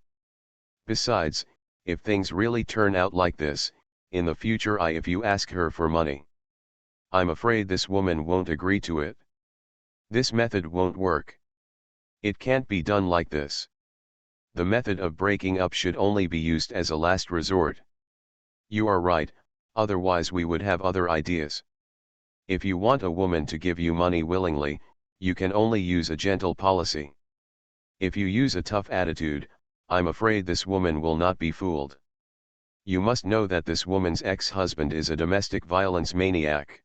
Besides, if things really turn out like this, in the future if you ask her for money, I'm afraid this woman won't agree to it. This method won't work. It can't be done like this. The method of breaking up should only be used as a last resort. You are right, otherwise we would have other ideas. If you want a woman to give you money willingly, you can only use a gentle policy. If you use a tough attitude, I'm afraid this woman will not be fooled. You must know that this woman's ex-husband is a domestic violence maniac.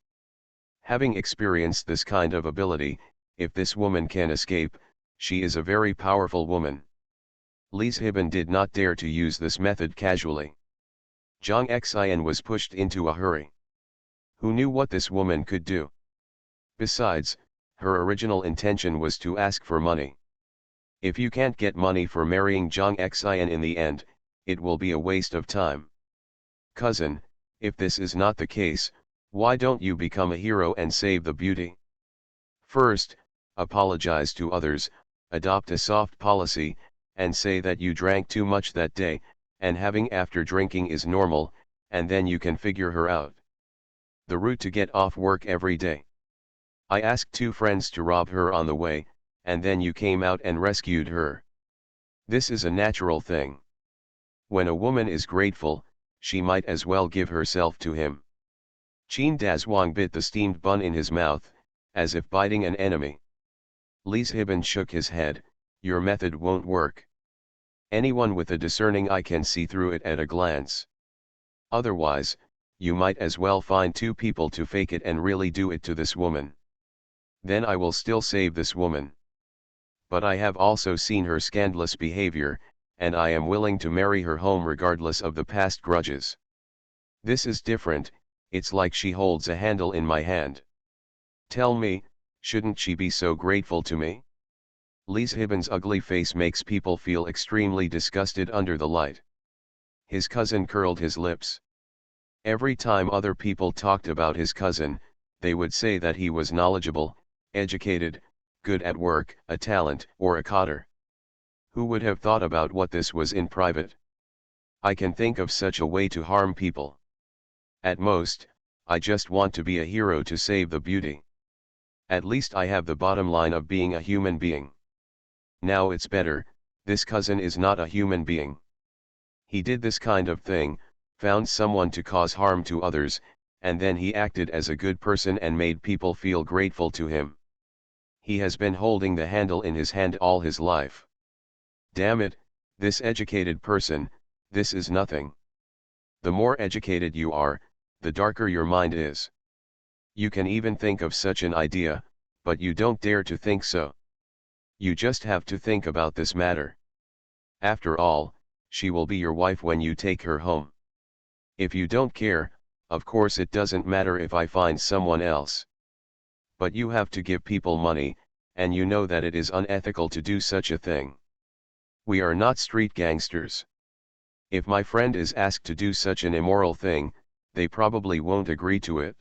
Having experienced this kind of ability, if this woman can escape, she is a very powerful woman. Leeshibben did not dare to use this method casually. Jong Xian was pushed into a hurry. Who knew what this woman could do? Besides, her original intention was to ask for money. If you can't get money for marrying Jong Xian in the end, it will be a waste of time. Cousin, if this is not the case, why don't you become a hero and save the beauty? First, apologize to others, adopt a soft policy, and say that you drank too much that day, and having after drinking is normal, and then you can figure her out. The route to get off work every day. I asked 2 friends to rob her on the way, and then you came out and rescued her. This is a natural thing. When a woman is grateful, she might as well give herself to him. Qin Dazhuang bit the steamed bun in his mouth, as if biting an enemy. Leeshibben shook his head, your method won't work. Anyone with a discerning eye can see through it at a glance. Otherwise, you might as well find 2 people to fake it and really do it to this woman. Then I will still save this woman. But I have also seen her scandalous behavior, and I am willing to marry her home regardless of the past grudges. This is different, it's like she holds a handle in my hand. Tell me, shouldn't she be so grateful to me? Leeshibben's ugly face makes people feel extremely disgusted under the light. His cousin curled his lips. Every time other people talked about his cousin, they would say that he was knowledgeable, educated, good at work, a talent, or a cotter. Who would have thought about what this was in private? I can think of such a way to harm people. At most, I just want to be a hero to save the beauty. At least I have the bottom line of being a human being. Now it's better, this cousin is not a human being. He did this kind of thing, found someone to cause harm to others, and then he acted as a good person and made people feel grateful to him. He has been holding the handle in his hand all his life. Damn it, this educated person, this is nothing. The more educated you are, the darker your mind is. You can even think of such an idea, but you don't dare to think so. You just have to think about this matter. After all, she will be your wife when you take her home. If you don't care, of course it doesn't matter if I find someone else. But you have to give people money, and you know that it is unethical to do such a thing. We are not street gangsters. If my friend is asked to do such an immoral thing, they probably won't agree to it.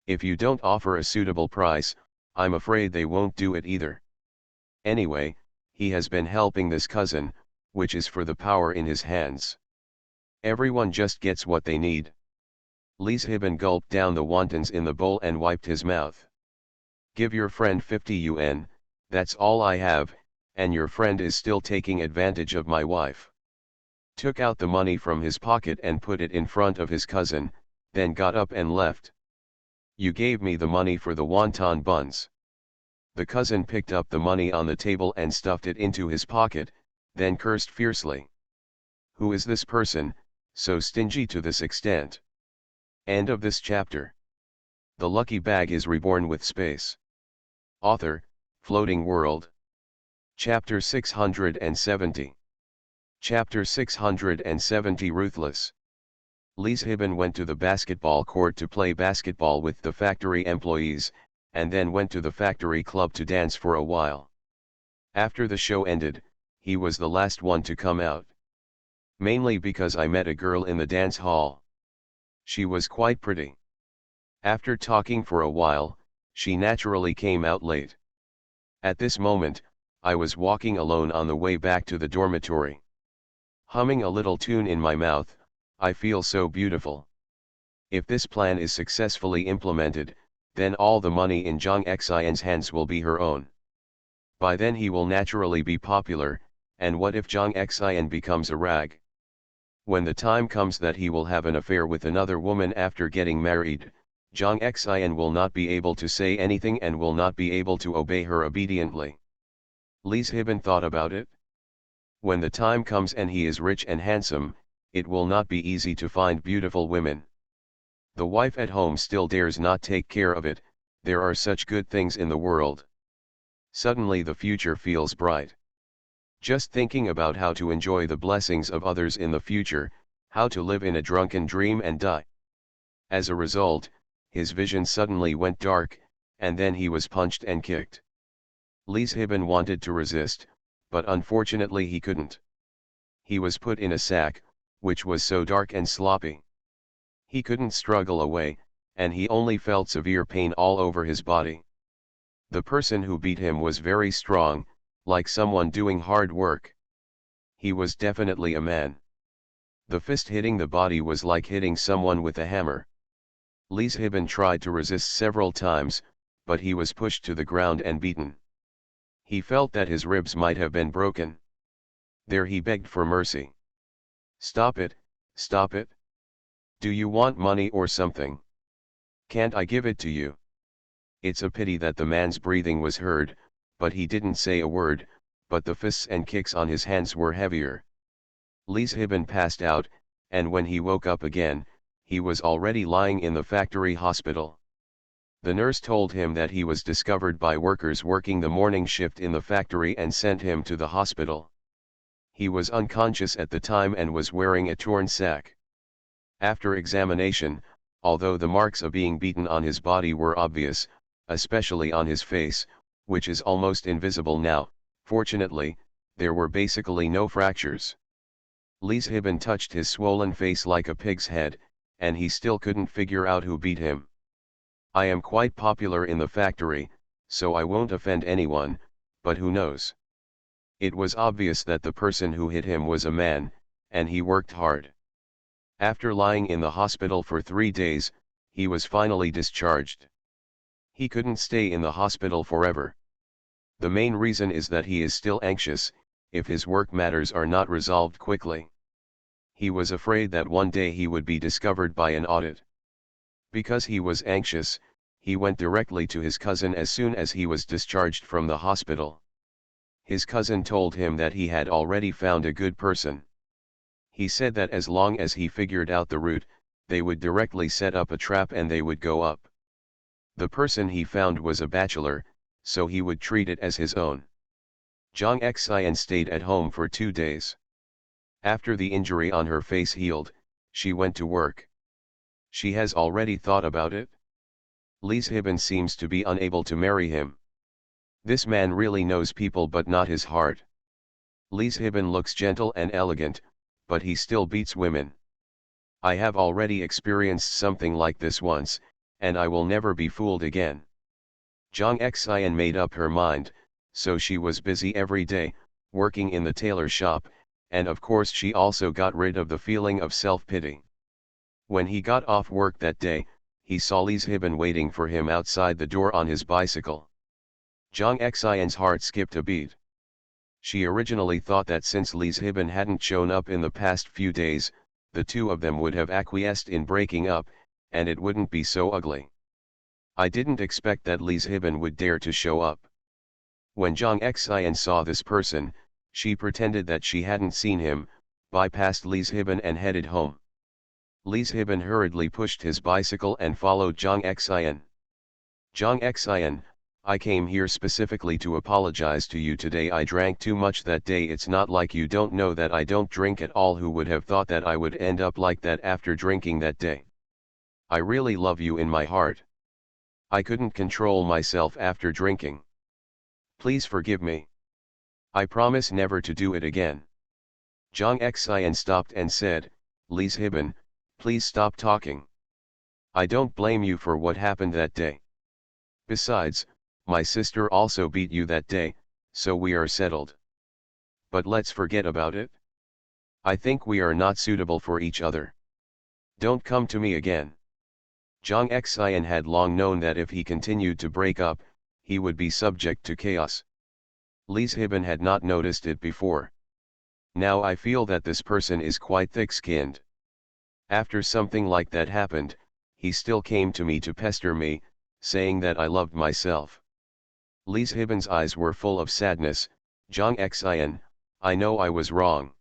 If you don't offer a suitable price, I'm afraid they won't do it either. Anyway, he has been helping this cousin, which is for the power in his hands. Everyone just gets what they need. Leeshibben gulped down the wontons in the bowl and wiped his mouth. Give your friend 50 yuan, that's all I have, and your friend is still taking advantage of my wife. Took out the money from his pocket and put it in front of his cousin, then got up and left. You gave me the money for the wonton buns. The cousin picked up the money on the table and stuffed it into his pocket, then cursed fiercely. Who is this person, so stingy to this extent? End of this chapter. The lucky bag is reborn with space. Author, Floating World. Chapter 670. Chapter 670 Ruthless. Lise Hibben went to the basketball court to play basketball with the factory employees, and then went to the factory club to dance for a while. After the show ended, he was the last one to come out. Mainly because I met a girl in the dance hall. She was quite pretty. After talking for a while, she naturally came out late. At this moment, I was walking alone on the way back to the dormitory. Humming a little tune in my mouth, I feel so beautiful. If this plan is successfully implemented, then all the money in Zhang Xian's hands will be her own. By then he will naturally be popular, and what if Zhang Xian becomes a rag? When the time comes that he will have an affair with another woman after getting married, Zhang Xian will not be able to say anything and will not be able to obey her obediently. Lise Hibben thought about it. When the time comes and he is rich and handsome, it will not be easy to find beautiful women. The wife at home still dares not take care of it, there are such good things in the world. Suddenly the future feels bright. Just thinking about how to enjoy the blessings of others in the future, how to live in a drunken dream and die. As a result, his vision suddenly went dark, and then he was punched and kicked. Lise Hibben wanted to resist, but unfortunately he couldn't. He was put in a sack, which was so dark and sloppy. He couldn't struggle away, and he only felt severe pain all over his body. The person who beat him was very strong, like someone doing hard work. He was definitely a man. The fist hitting the body was like hitting someone with a hammer. Lise Hibben tried to resist several times, but he was pushed to the ground and beaten. He felt that his ribs might have been broken. There he begged for mercy. Stop it, stop it. Do you want money or something? Can't I give it to you? It's a pity that the man's breathing was heard, but he didn't say a word, but the fists and kicks on his hands were heavier. Lise Hibben passed out, and when he woke up again, he was already lying in the factory hospital. The nurse told him that he was discovered by workers working the morning shift in the factory and sent him to the hospital. He was unconscious at the time and was wearing a torn sack. After examination, although the marks of being beaten on his body were obvious, especially on his face, which is almost invisible now, fortunately, there were basically no fractures. Lise Hibben touched his swollen face like a pig's head, and he still couldn't figure out who beat him. I am quite popular in the factory, so I won't offend anyone, but who knows? It was obvious that the person who hit him was a man, and he worked hard. After lying in the hospital for 3 days, he was finally discharged. He couldn't stay in the hospital forever. The main reason is that he is still anxious, if his work matters are not resolved quickly. He was afraid that one day he would be discovered by an audit. Because he was anxious, he went directly to his cousin as soon as he was discharged from the hospital. His cousin told him that he had already found a good person. He said that as long as he figured out the route, they would directly set up a trap and they would go up. The person he found was a bachelor, so he would treat it as his own. Zhang Xian stayed at home for 2 days. After the injury on her face healed, she went to work. She has already thought about it. Lise Hibben seems to be unable to marry him. This man really knows people but not his heart. Lise Hibben looks gentle and elegant, but he still beats women. I have already experienced something like this once, and I will never be fooled again. Zhang Xian made up her mind, so she was busy every day, working in the tailor shop, and of course she also got rid of the feeling of self-pity. When he got off work that day, he saw Lee Hibin waiting for him outside the door on his bicycle. Jang Xian's heart skipped a beat. She originally thought that since Lee Hibin hadn't shown up in the past few days, the two of them would have acquiesced in breaking up, and it wouldn't be so ugly. I didn't expect that Lee Hibin would dare to show up. When Jang Xian saw this person, she pretended that she hadn't seen him, bypassed Lee Hibin and headed home. Lee Hibin hurriedly pushed his bicycle and followed Jang Xian. Jang Xian, I came here specifically to apologize to you today. I drank too much that day. It's not like you don't know that I don't drink at all. Who would have thought that I would end up like that after drinking that day? I really love you in my heart. I couldn't control myself after drinking. Please forgive me. I promise never to do it again. Jang Xian stopped and said, Lee Hibin, please stop talking. I don't blame you for what happened that day. Besides, my sister also beat you that day, so we are settled. But let's forget about it. I think we are not suitable for each other. Don't come to me again. Jang Xian had long known that if he continued to break up, he would be subject to chaos. Lee Hibin had not noticed it before. Now I feel that this person is quite thick-skinned. After something like that happened, he still came to me to pester me, saying that I loved myself. Lee Hibin's eyes were full of sadness. Jang Xian, I know I was wrong.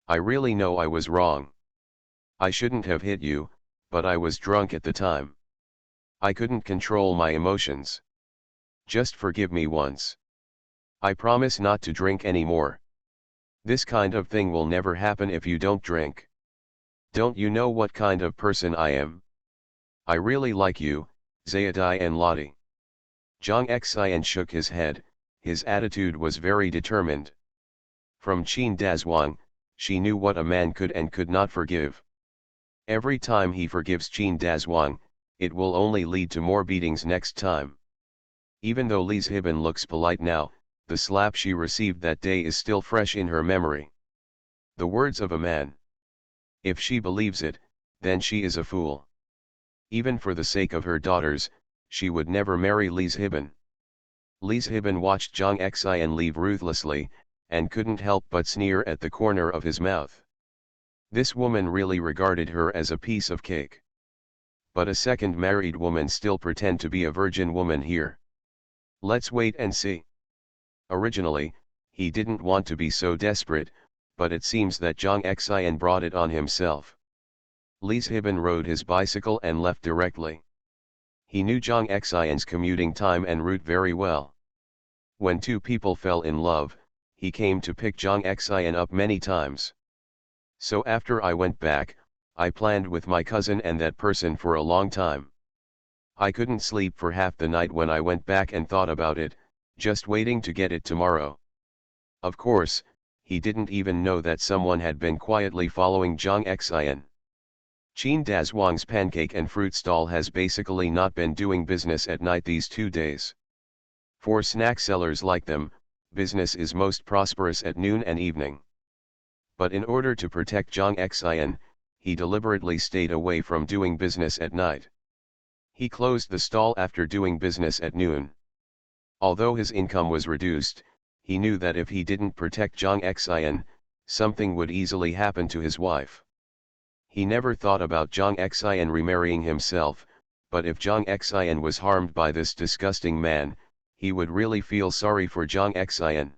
I really know I was wrong. I shouldn't have hit you, but I was drunk at the time. I couldn't control my emotions. Just forgive me once. I promise not to drink anymore. This kind of thing will never happen if you don't drink. Don't you know what kind of person I am? I really like you, Zayadai and Lottie. Jang Xian shook his head. His attitude was very determined. From Qin Dazhuang, she knew what a man could and could not forgive. Every time he forgives Qin Dazhuang, it will only lead to more beatings next time. Even though Lee Hibin looks polite now, the slap she received that day is still fresh in her memory. The words of a man. If she believes it, then she is a fool. Even for the sake of her daughters, she would never marry Lee Hibin. Lee Hibin watched Jang Xian leave ruthlessly, and couldn't help but sneer at the corner of his mouth. This woman really regarded her as a piece of cake. But a second married woman still pretend to be a virgin woman here. Let's wait and see. Originally, he didn't want to be so desperate, but it seems that Jang Xian brought it on himself. Lee Hibin rode his bicycle and left directly. He knew Jang Xian's commuting time and route very well. When two people fell in love, he came to pick Jang Xian up many times. So after I went back, I planned with my cousin and that person for a long time. I couldn't sleep for half the night when I went back and thought about it, just waiting to get it tomorrow. Of course, he didn't even know that someone had been quietly following Jang Xian. Qin Dazhuang's pancake and fruit stall has basically not been doing business at night these 2 days. For snack sellers like them, business is most prosperous at noon and evening. But in order to protect Jang Xian, he deliberately stayed away from doing business at night. He closed the stall after doing business at noon. Although his income was reduced, he knew that if he didn't protect Jang Xian, something would easily happen to his wife. He never thought about Jang Xian remarrying himself, but if Jang Xian was harmed by this disgusting man, he would really feel sorry for Jang Xian.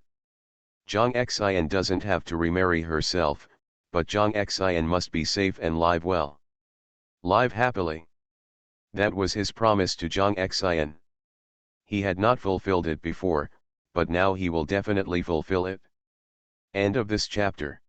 Jang Xian doesn't have to remarry herself, but Jang Xian must be safe and live well. Live happily. That was his promise to Jang Xian. He had not fulfilled it before, but now he will definitely fulfill it. End of this chapter.